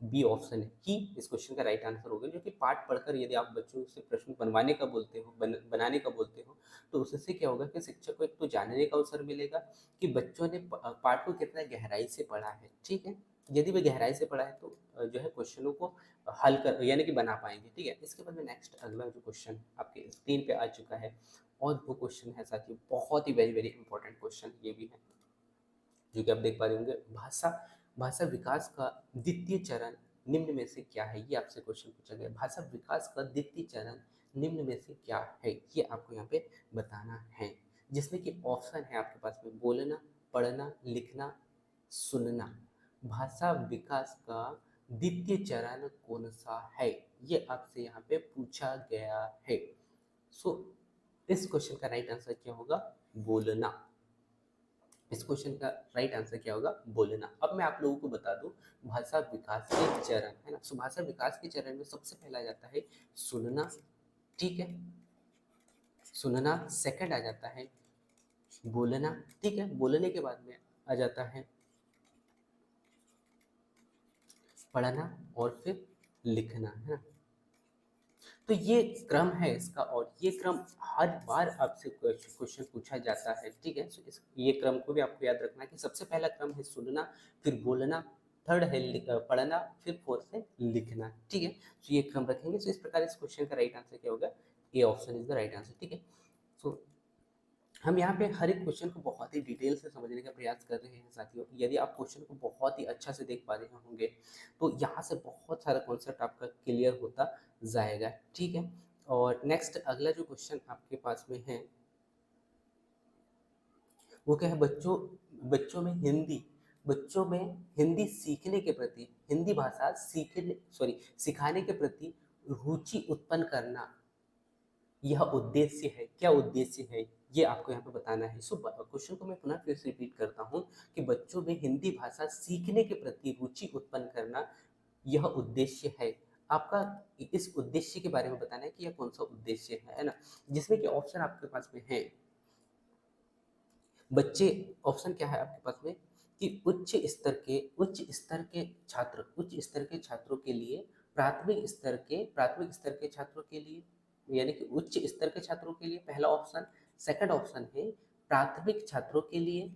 बी ऑप्शन है कि इस क्वेश्चन का राइट आंसर होगा, जो कि पाठ पढ़कर यदि आप बच्चों से प्रश्न बनवाने का बोलते हो, बनाने का बोलते हो, तो उससे क्या होगा कि शिक्षक को एक तो जानने का अवसर मिलेगा कि बच्चों ने पाठ को कितना गहराई से पढ़ा है। ठीक है। यदि वे गहराई से पढ़ा है तो जो है क्वेश्चनों को हल कर यानी कि बना पाएंगे। ठीक है। इसके बाद में नेक्स्ट अगला जो क्वेश्चन आपके स्क्रीन पे आ चुका है, और वो क्वेश्चन है साथियों बहुत ही वेरी वेरी इंपॉर्टेंट क्वेश्चन ये भी है, जो कि आप देख पा रहे होंगे। भाषा भाषा विकास का द्वितीय चरण निम्न में से क्या है, ये आपसे क्वेश्चन पूछा गया। भाषा विकास का द्वितीय चरण निम्न में से क्या है, ये आपको यहाँ पे बताना है। जिसमें कि ऑप्शन है आपके पास में, बोलना, पढ़ना, लिखना, सुनना। भाषा विकास का द्वितीय चरण कौन सा है, ये आपसे यहाँ पे पूछा गया है। सो इस क्वेश्चन का राइट आंसर क्या होगा? बोलना। इस क्वेश्चन का राइट आंसर क्या होगा? बोलना। अब मैं आप लोगों को बता दूं भाषा विकास के चरण, है ना। सो भाषा विकास के चरण में सबसे पहला जाता है सुनना, ठीक है। सुनना सेकंड आ जाता है बोलना, ठीक है। बोलने के बाद में आ जाता है पढ़ना और फिर लिखना, है ना। तो ये क्रम है इसका, और ये क्रम हर बार आपसे क्वेश्चन पूछा जाता है, ठीक है। ये क्रम को भी आपको याद रखना है कि सबसे पहला क्रम है सुनना, फिर बोलना, थर्ड है पढ़ना, फिर फोर्थ है लिखना, ठीक है। तो ये क्रम रखेंगे। इस प्रकार इस क्वेश्चन का राइट आंसर क्या होगा? ए option is the right answer, ठीक है। सो हम यहाँ पे हर एक क्वेश्चन को बहुत ही डिटेल से समझने का प्रयास कर रहे हैं साथियों। यदि आप क्वेश्चन को बहुत ही अच्छा से देख पा रहे होंगे तो यहाँ से बहुत सारा कॉन्सेप्ट आपका क्लियर होता जाएगा, ठीक है। और नेक्स्ट अगला जो क्वेश्चन आपके पास में है वो क्या है? बच्चों में हिंदी सीखने के प्रति, हिंदी भाषा सिखाने के प्रति रुचि उत्पन्न करना, यह उद्देश्य है। क्या उद्देश्य है ये आपको यहाँ पे बताना है। सो क्वेश्चन को मैं पुनः फिर से रिपीट करता हूँ कि बच्चों में हिंदी भाषा सीखने के प्रति रुचि उत्पन्न करना यह उद्देश्य है। आपका इस उद्देश्य के बारे में बताना है कि यह कौन सा उद्देश्य है ना। जिसमें कि ऑप्शन आपके पास में है बच्चे, ऑप्शन क्या है आपके पास में कि उच्च स्तर के छात्रों के लिए, प्राथमिक स्तर के छात्रों के लिए, यानी कि उच्च स्तर के छात्रों के लिए पहला ऑप्शन। सेकंड ऑप्शन है प्राथमिक छात्रों के लिए,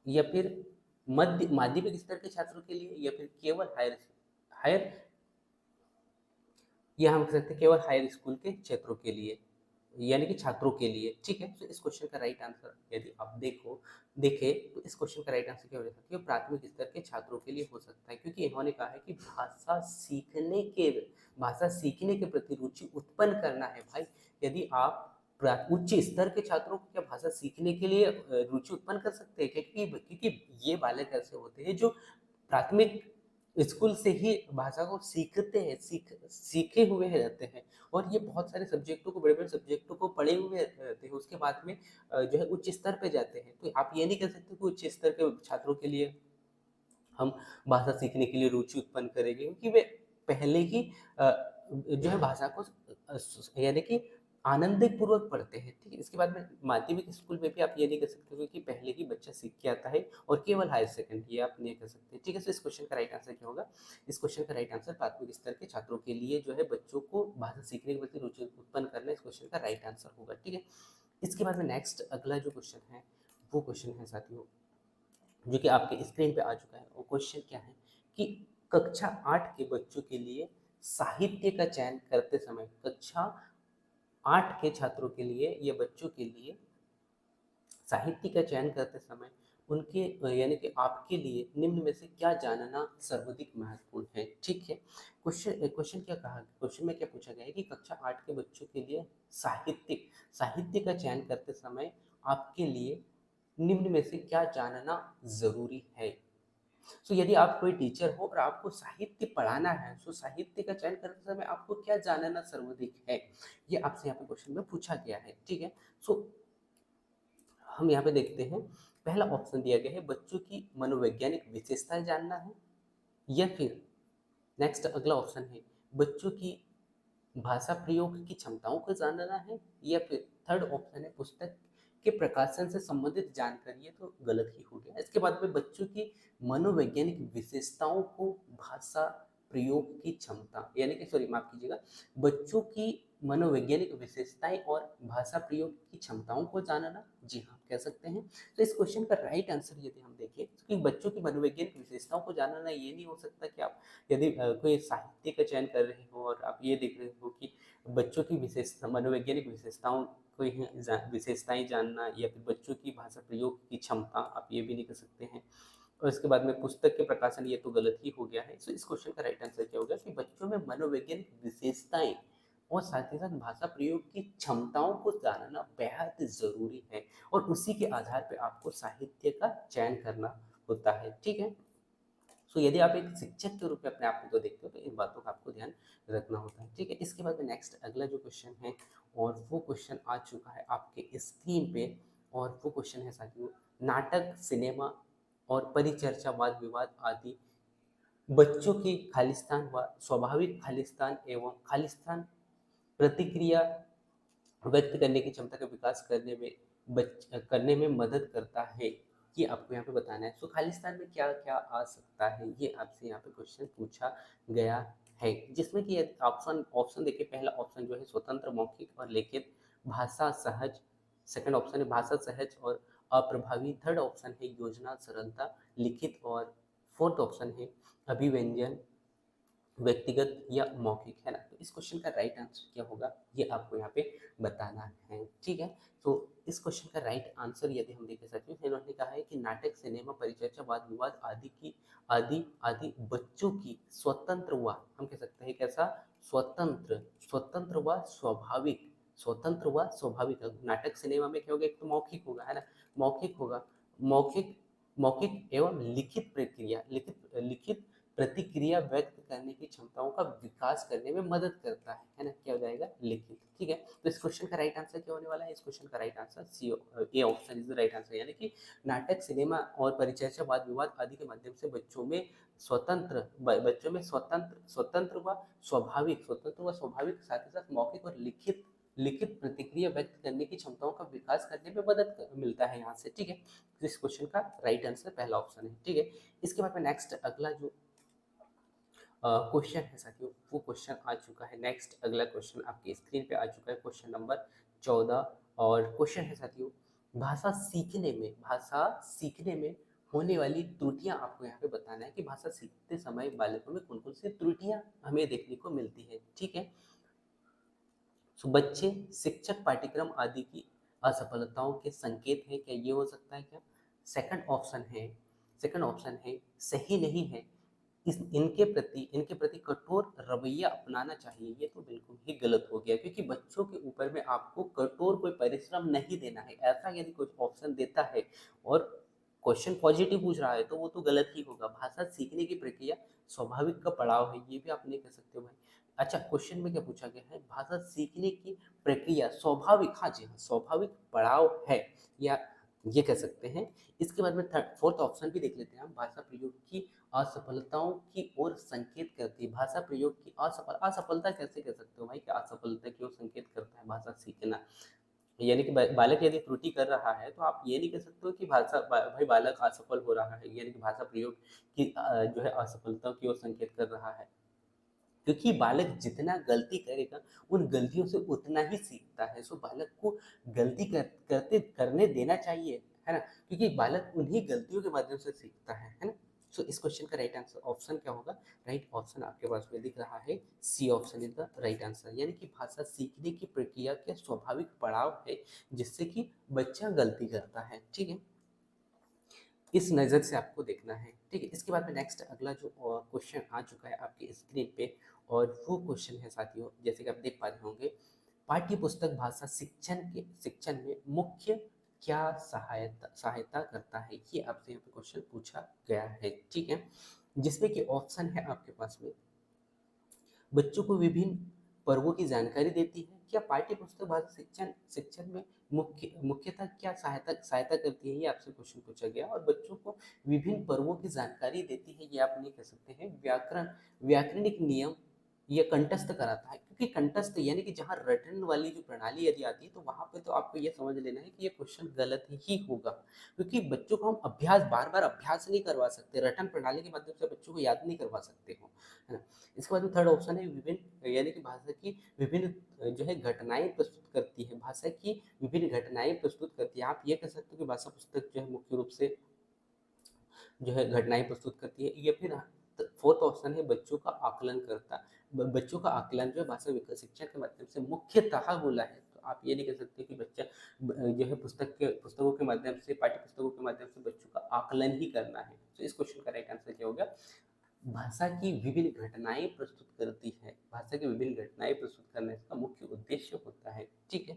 या फिर माध्यमिक स्तर के छात्रों के लिए, या फिर केवल हायर या हम कह सकते हैं केवल हायर स्कूल के छात्रों के लिए, यानी कि छात्रों के लिए, ठीक है। तो इस क्वेश्चन का राइट आंसर यदि आप देखें तो इस क्वेश्चन का राइट आंसर क्या हो सकता है? प्राथमिक स्तर के छात्रों के लिए हो सकता है, क्योंकि इन्होंने कहा है कि भाषा सीखने के प्रति रुचि उत्पन्न करना है। भाई यदि आप उच्च स्तर के छात्रों को क्या भाषा सीखने के लिए रुचि उत्पन्न कर सकते हैं? क्योंकि ये बालक ऐसे होते हैं जो प्राथमिक स्कूल से ही भाषा को सीखते हैं, सीखे हुए रहते हैं, और ये बहुत सारे सब्जेक्टों को, बड़े बड़े सब्जेक्टों को पढ़े हुए रहते हैं। उसके बाद में जो है उच्च स्तर पे जाते हैं। तो आप ये नहीं कह सकते कि उच्च स्तर के छात्रों के लिए हम भाषा सीखने के लिए रुचि उत्पन्न करेंगे, क्योंकि वे पहले ही जो है भाषा को यानी कि आनंद पूर्वक पढ़ते हैं, ठीक है। इसके बाद में माध्यमिक स्कूल में भी आप ये नहीं कह सकते हो कि पहले ही बच्चा सीख के आता है और केवल हायर सेकेंडरी, ये आप नहीं कह सकते, ठीक है। तो इस क्वेश्चन का राइट आंसर क्या होगा? इस क्वेश्चन का राइट आंसर प्राथमिक स्तर के छात्रों के लिए जो है बच्चों को भाषा सीखने के प्रति रुचि उत्पन्न करना, इस क्वेश्चन का राइट आंसर होगा, ठीक है। इसके बाद में नेक्स्ट अगला जो क्वेश्चन है वो क्वेश्चन है साथियों जो कि आपके स्क्रीन पे आ चुका है। वो क्वेश्चन क्या है कि कक्षा 8 के बच्चों के लिए साहित्य का चयन करते समय, कक्षा 8 के छात्रों के लिए या बच्चों के लिए साहित्य का चयन करते समय उनके यानी कि आपके लिए निम्न में से क्या जानना सर्वाधिक महत्वपूर्ण है, ठीक है। क्वेश्चन क्या कहा, क्वेश्चन में क्या पूछा गया है कि कक्षा 8 के बच्चों के लिए साहित्य का चयन करते समय आपके लिए निम्न में से क्या जानना जरूरी है। यदि आप कोई टीचर हो और आपको साहित्य पढ़ाना है तो साहित्य का चयन करते समय आपको क्या जानना सर्वाधिक है, ये आपसे यहाँ पे क्वेश्चन में पूछा गया है, ठीक है। सो हम यहाँ पे देखते हैं पहला ऑप्शन दिया गया है बच्चों की मनोवैज्ञानिक विशेषताएं जानना है, या फिर नेक्स्ट अगला ऑप्शन है बच्चों की भाषा प्रयोग की क्षमताओं को जानना है, या फिर थर्ड ऑप्शन है पुस्तक के प्रकाशन से संबंधित जानकारी है। तो गलत ही हो गया। इसके बाद में बच्चों की मनोवैज्ञानिक विशेषताओं को भाषा प्रयोग की क्षमता, यानी कि सॉरी माफ कीजिएगा, बच्चों की मनोवैज्ञानिक विशेषताएं और भाषा प्रयोग की क्षमताओं को जानना, जी हाँ कह सकते हैं। तो इस क्वेश्चन का राइट आंसर यदि हम देखें कि बच्चों की मनोवैज्ञानिक विशेषताओं को जानना, ये नहीं हो सकता कि आप यदि कोई साहित्य का चयन कर रहे हो और आप ये देख रहे हो कि बच्चों की विशेषता, मनोवैज्ञानिक विशेषताओं कोई विशेषताएं जानना, या फिर बच्चों की भाषा प्रयोग की क्षमता, आप ये भी नहीं कर सकते हैं। और इसके बाद में पुस्तक के प्रकाशन, ये तो गलत ही हो गया है। सो इस क्वेश्चन का राइट आंसर क्या होगा कि बच्चों में मनोवैज्ञानिक विशेषताएं और साथ ही साथ भाषा प्रयोग की क्षमताओं को जानना बेहद जरूरी है, और उसी के आधार पर आपको साहित्य का चयन करना होता है, ठीक है। यदि आप एक शिक्षक के रूप में अपने आप को देखते हो तो इन बातों का आपको ध्यान रखना होता है, ठीक है। इसके बाद में नेक्स्ट अगला जो क्वेश्चन है और वो क्वेश्चन आ चुका है आपके स्क्रीन पे, और वो क्वेश्चन है साथियों नाटक, सिनेमा और परिचर्चा, वाद विवाद आदि बच्चों की खालिस्तान व स्वाभाविक खालिस्तान एवं खालिस्तान प्रतिक्रिया व्यक्त करने की क्षमता का विकास करने में मदद करता है। ये आपको यहाँ पे बताना है। सो खालिस्तान में क्या क्या आ सकता है, ये आपसे यहाँ पे क्वेश्चन पूछा गया है, जिसमें कि ऑप्शन ऑप्शन देखिए, पहला ऑप्शन जो है स्वतंत्र, मौखिक और लिखित, भाषा सहज। सेकंड ऑप्शन है भाषा सहज और अप्रभावी। थर्ड ऑप्शन है योजना, सरलता, लिखित। और फोर्थ ऑप्शन है अभिव्यंजन, व्यक्तिगत या मौखिक, है ना। तो इस क्वेश्चन का राइट आंसर क्या होगा, ये आपको यहाँ पे बताना है, ठीक है। तो इस क्वेश्चन का राइट आंसर यदि हम देख सकते हैं, इन्होंने कहा है कि नाटक, सिनेमा, परिचर्चा, वाद विवाद आदि आदि बच्चों की स्वतंत्र व, हम कह सकते हैं कैसा, स्वतंत्र स्वतंत्र व स्वाभाविक, स्वतंत्र व स्वाभाविक। नाटक सिनेमा में क्या होगा, एक तो मौखिक होगा, है ना, मौखिक होगा, मौखिक मौखिक एवं लिखित प्रक्रिया, लिखित प्रतिक्रिया व्यक्त करने की क्षमताओं का विकास करने में मदद करता है ना। क्या हो जाएगा, लिखित, ठीक है। तो इस क्वेश्चन का राइट आंसर क्या होने वाला है, इस क्वेश्चन का right answer C, A option is the right answer, यानी कि नाटक, सिनेमा और परिचर्चा, वाद विवाद आदि के माध्यम से बच्चों में स्वतंत्र व स्वाभाविक, साथ ही साथ मौखिक और लिखित लिखित प्रतिक्रिया व्यक्त करने की क्षमताओं का विकास करने में मिलता है यहाँ से, ठीक है। तो इस क्वेश्चन का राइट आंसर पहला ऑप्शन है, ठीक है। इसके बाद में नेक्स्ट अगला जो क्वेश्चन है साथियों, वो क्वेश्चन आ चुका है। नेक्स्ट अगला क्वेश्चन आपकी स्क्रीन पे आ चुका है, क्वेश्चन नंबर 14। और क्वेश्चन है साथियों, भाषा सीखने में होने वाली त्रुटियां आपको यहाँ पे बताना है कि भाषा सीखते समय बालकों में कौन कौन सी त्रुटियां हमें देखने को मिलती है, ठीक है। सो बच्चे शिक्षक पाठ्यक्रम आदि की असफलताओं के संकेत हैं क्या, ये हो सकता है क्या। सेकंड ऑप्शन है सही नहीं है, इनके प्रति कठोर रवैया अपनाना चाहिए। ये तो बिल्कुल ही गलत हो गया, क्योंकि बच्चों के ऊपर में आपको कठोर कोई परिश्रम नहीं देना है, ऐसा यदि कोई ऑप्शन देता है और क्वेश्चन पॉजिटिव पूछ रहा है तो वो तो गलत ही होगा। भाषा सीखने की प्रक्रिया स्वाभाविक का पड़ाव है, ये भी आप नहीं कह सकते हो भाई। अच्छा, क्वेश्चन में क्या पूछा गया है, भाषा सीखने की प्रक्रिया स्वाभाविक, हाँ जी हाँ, स्वाभाविक पड़ाव है, या ये कह सकते हैं। इसके बाद में फोर्थ ऑप्शन भी देख लेते हैं हम, भाषा प्रयोग की असफलताओं की ओर संकेत करती है। भाषा प्रयोग की असफलता कैसे कह सकते हो भाई कि असफलता की ओर संकेत करता है भाषा सीखना, यानी कि बालक यदि त्रुटि कर रहा है तो आप ये नहीं कह सकते हो कि भाई बालक असफल हो रहा है, यानी कि भाषा प्रयोग की जो है असफलता की ओर संकेत कर रहा है, क्योंकि बालक जितना गलती करेगा उन गलतियों से उतना ही सीखता है। सो बालक को गलती करने देना चाहिए, है ना, क्योंकि बालक उन्हीं गलतियों के माध्यम से सीखता है ना। सो इस क्वेश्चन का राइट आंसर ऑप्शन क्या होगा, राइट ऑप्शन आपके पास में दिख रहा है, C option is the right answer, यानी कि भाषा सीखने की प्रक्रिया के स्वाभाविक पड़ाव है जिससे कि बच्चा गलती करता है, ठीक है। इस नज़र से आपको देखना है, ठीक है। इसके बाद में नेक्स्ट अगला जो क्वेश्चन आ चुका है आपकी स्क्रीन पे, और वो क्वेश्चन है साथियों, जैसे कि आप देख पा रहे होंगे, पाठ्य पुस्तक भाषा शिक्षण में मुख्य क्या सहायता सहायता करता है, ये आपसे यहाँ पे क्वेश्चन पूछा गया है, ठीक है। जिसमें कि ऑप्शन है आपके पास में, बच्चों को विभिन्न पर्वों की जानकारी देती है, क्या पाठ्य पुस्तक भाषा शिक्षण शिक्षण में मुख्यतः क्या सहायता सहायता करती है, ये आपसे क्वेश्चन पूछा गया। और बच्चों को विभिन्न पर्वों की जानकारी देती है, ये आप नहीं कह सकते हैं, व्याकरणिक नियम ये कंठस्थ कराता है, क्योंकि कंठस्थ यानी कि जहाँ रटन वाली जो प्रणाली यदि आती है तो वहां पे तो आपको ये समझ लेना है कि ये क्वेश्चन गलत ही होगा, क्योंकि बच्चों को हम बार बार अभ्यास नहीं करवा सकते, रटन प्रणाली के माध्यम से बच्चों को याद नहीं करवा सकते हो, है ना। इसके बाद में थर्ड ऑप्शन है विभिन्न, यानी कि भाषा की विभिन्न जो है घटनाएं प्रस्तुत करती है, भाषा की विभिन्न घटनाएं प्रस्तुत करती है। आप ये कह सकते हो कि भाषा पुस्तक जो है मुख्य रूप से जो है घटनाएं प्रस्तुत करती है, या फिर फोर्थ ऑप्शन है बच्चों का आकलन करता, बच्चों का आकलन जो है भाषा विकास शिक्षा के माध्यम से मुख्यतः बोला है। तो आप ये नहीं कह सकते कि बच्चा जो है पुस्तकों के माध्यम से, पाठ्य पुस्तकों के माध्यम से बच्चों का आकलन ही करना है। तो इस क्वेश्चन का राइट आंसर क्या होगा, भाषा की विभिन्न घटनाएं प्रस्तुत करती है, भाषा की विभिन्न घटनाएं प्रस्तुत करना इसका मुख्य उद्देश्य होता है, ठीक है।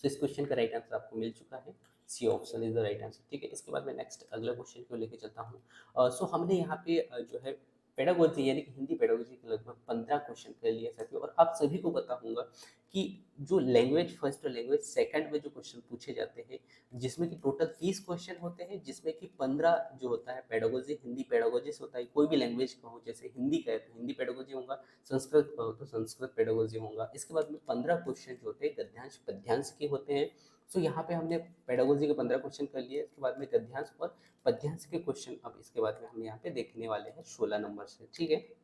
तो इस क्वेश्चन का राइट आंसर आपको मिल चुका है, C option is the right answer, ठीक है। इसके बाद मैं नेक्स्ट अगला क्वेश्चन को लेके चलता हूँ। सो हमने यहाँ पे जो है पेडागोजी यानी कि हिंदी पेडागोजी के लगभग 15 क्वेश्चन कर लिए साथियों। और आप सभी को पता होगा कि जो लैंग्वेज फर्स्ट और लैंग्वेज सेकंड में जो क्वेश्चन पूछे जाते हैं, जिसमें कि टोटल 30 क्वेश्चन होते हैं, जिसमें कि 15 जो होता है पेडागोजी हिंदी पेडागोजी से होता है। कोई भी लैंग्वेज का हो, जैसे हिंदी का है तो हिंदी पेडागोजी होगा, संस्कृत का हो तो संस्कृत पेडागोजी होगा। इसके बाद में 15 क्वेश्चन जो होते हैं गद्यांश पद्यांश के होते हैं। सो यहाँ पे हमने पेडागोजी के 15 क्वेश्चन कर लिए। इसके बाद में गद्यांश और पद्यांश के क्वेश्चन अब इसके बाद में हम यहाँ पे देखने वाले हैं 16 नंबर से, ठीक है।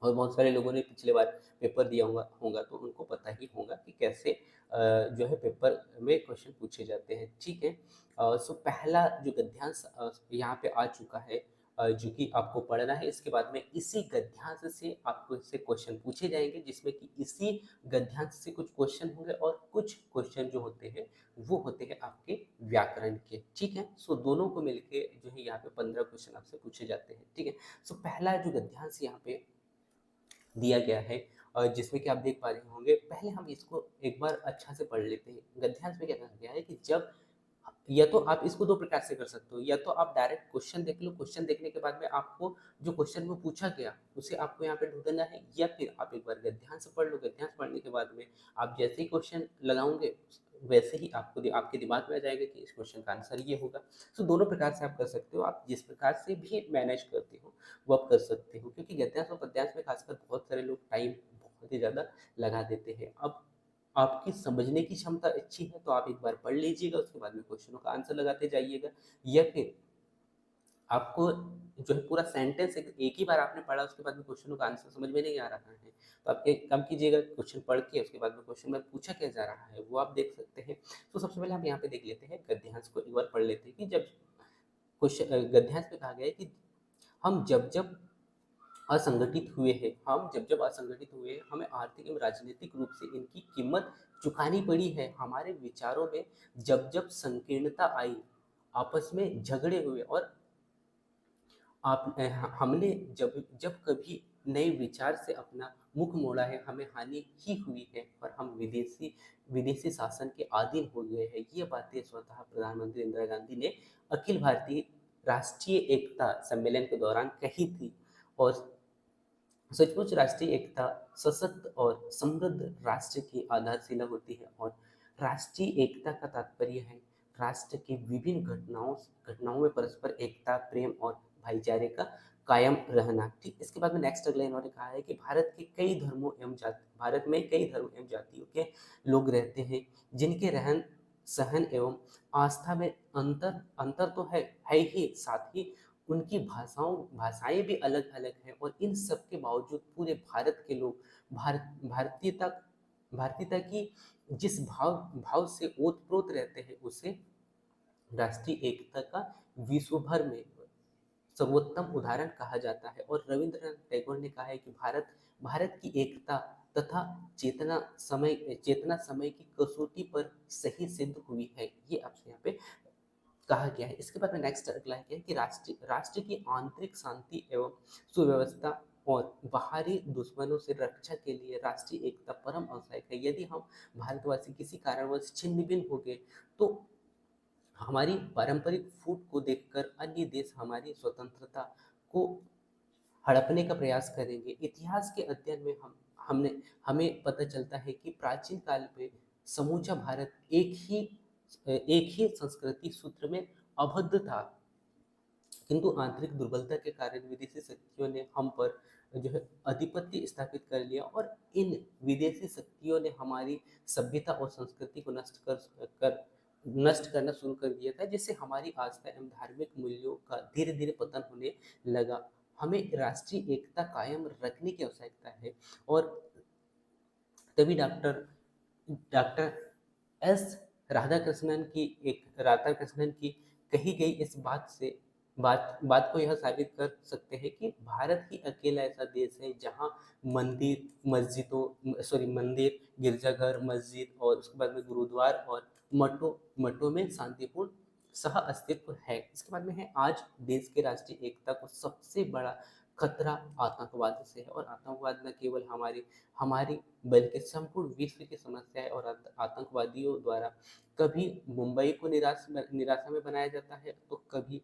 और बहुत सारे लोगों ने पिछले बार पेपर दिया होगा तो उनको पता ही होगा कि कैसे जो है पेपर में क्वेश्चन पूछे जाते हैं, ठीक है। सो पहला जो गद्यांश यहाँ पे आ चुका है, जो कि आपको पढ़ना है। इसके बाद में इसी गद्यांश से आपको इससे क्वेश्चन पूछे जाएंगे, जिसमें कि इसी गद्यांश से कुछ क्वेश्चन होंगे और कुछ क्वेश्चन जो होते हैं वो होते हैं आपके व्याकरण के, ठीक है। सो दोनों को मिलके जो है यहाँ पे 15 क्वेश्चन आपसे पूछे जाते हैं, ठीक है। सो पहला जो गद्यांश यहाँ पे दिया गया है, जिसमें कि आप देख पा रहे होंगे। पहले हम इसको एक बार अच्छा से पढ़ लेते हैं। गद्यांश में क्या कहा गया है कि जब, या तो आप इसको दो प्रकार से कर सकते हो, या तो आप डायरेक्ट क्वेश्चन देख लो, क्वेश्चन देखने के बाद में आपको जो क्वेश्चन में पूछा गया उसे आपको यहाँ पे ढूंढना है, या फिर आप एक बार गद्यांश पढ़ लो। गद्यांश पढ़ने के बाद में आप जैसे ही क्वेश्चन लगाओगे वैसे ही आपके दिमाग में आ जाएगा कि इस क्वेश्चन का आंसर ये होगा। तो दोनों प्रकार से आप कर सकते हो। आप जिस प्रकार से भी मैनेज करते हो वो आप कर सकते हो, क्योंकि गद्यांश और पद्यांश में खासकर बहुत सारे लोग टाइम बहुत ही ज़्यादा लगा देते हैं। अब आपकी समझने की क्षमता अच्छी है तो आप एक बार पढ़ लीजिएगा, उसके बाद में क्वेश्चनों का आंसर लगाते जाइएगा। या फिर आपको जो है पूरा सेंटेंस एक ही बार आपने पढ़ा, उसके बाद में क्वेश्चनों का आंसर समझ में नहीं आ रहा है, तो आप एक काम कीजिएगा, क्वेश्चन पढ़ के उसके बाद में क्वेश्चन में पूछा क्या जा रहा है वो आप देख सकते हैं। तो सबसे पहले हम यहाँ पे देख लेते हैं गद्यांश को, एक बार पढ़ लेते हैं कि जब क्वेश्चन गद्यांश में कहा गया है कि हम जब जब असंगठित हुए हैं, हमें आर्थिक एवं राजनीतिक रूप से इनकी कीमत चुकानी पड़ी है। हमारे विचारों में जब जब संकीर्णता आई, आपस में झगड़े हुए और हमने जब जब कभी नए विचार से अपना मुख मोड़ा है, हमें हानि ही हुई है और हम विदेशी विदेशी शासन के अधीन हो गए हैं। ये बातें स्वतः प्रधानमंत्री इंदिरा गांधी ने अखिल भारतीय राष्ट्रीय एकता सम्मेलन के दौरान कही थी। और सचमुच राष्ट्रीय एकता सशक्त और समृद्ध राष्ट्र की आधारशिला होती है। और राष्ट्रीय एकता का तात्पर्य है राष्ट्र की विभिन्न घटनाओं में परस्पर एकता, प्रेम और भाईचारे का कायम रहना, ठीक। इसके बाद में नेक्स्ट अगला इन्होंने कहा है कि भारत में कई धर्म एवं जातियों के लोग रहते हैं, जिनके रहन सहन एवं आस्था में अंतर अंतर तो है ही, साथ ही उनकी भाषाएं भी अलग अलग हैं। और इन सब के बावजूद पूरे भारत के लोग भारतीयता भारतीयता की जिस भाव भाव से ओतप्रोत रहते हैं, उसे राष्ट्रीय एकता का विश्व भर में सर्वोत्तम उदाहरण कहा जाता है। और रविंद्रनाथ टैगोर ने कहा है कि भारत की एकता तथा चेतना समय की कसौटी पर सही सिद्ध हुई है। ये आपसे यहाँ पे कहा गया है। इसके बाद में नेक्स्ट अगला है कि राष्ट्र की आंतरिक शांति एवं सुव्यवस्था और बाहरी दुश्मनों से रक्षा के लिए राष्ट्रीय एकता परम आवश्यक है। यदि हम भारतवासी किसी कारणवश छिन्न भिन्न हो गए तो हमारी पारंपरिक फूट को देखकर अन्य देश हमारी स्वतंत्रता को हड़पने का प्रयास करेंगे। इतिहास के अध्ययन में हमने हमें पता चलता है कि प्राचीन काल में समूचा भारत एक ही संस्कृति सूत्र में आबद्ध था, किंतु आंतरिक दुर्बलता के कारण विदेशी शक्तियों ने हम पर जो है आधिपत्य स्थापित कर लिया। और इन विदेशी शक्तियों ने हमारी सभ्यता और संस्कृति को नष्ट करना शुरू कर दिया था, जिससे हमारी आस्था एवं धार्मिक मूल्यों का धीरे धीरे पतन होने लगा। हमें राष्ट्रीय एकता कायम रखने की आवश्यकता है। और तभी डॉक्टर डॉक्टर एस राधाकृष्णन की कही गई इस बात को यह साबित कर सकते हैं कि भारत ही अकेला ऐसा देश है जहां मंदिर, गिरजाघर, मस्जिद और उसके बाद में गुरुद्वार और मठों में शांतिपूर्ण सह अस्तित्व है। इसके बाद में है आज देश के राष्ट्रीय एकता को सबसे बड़ा खतरा आतंकवाद से है। और आतंकवाद न केवल हमारी बल्कि संपूर्ण विश्व की समस्या है। और आतंकवादियों द्वारा कभी मुंबई को निराशा में बनाया जाता है तो कभी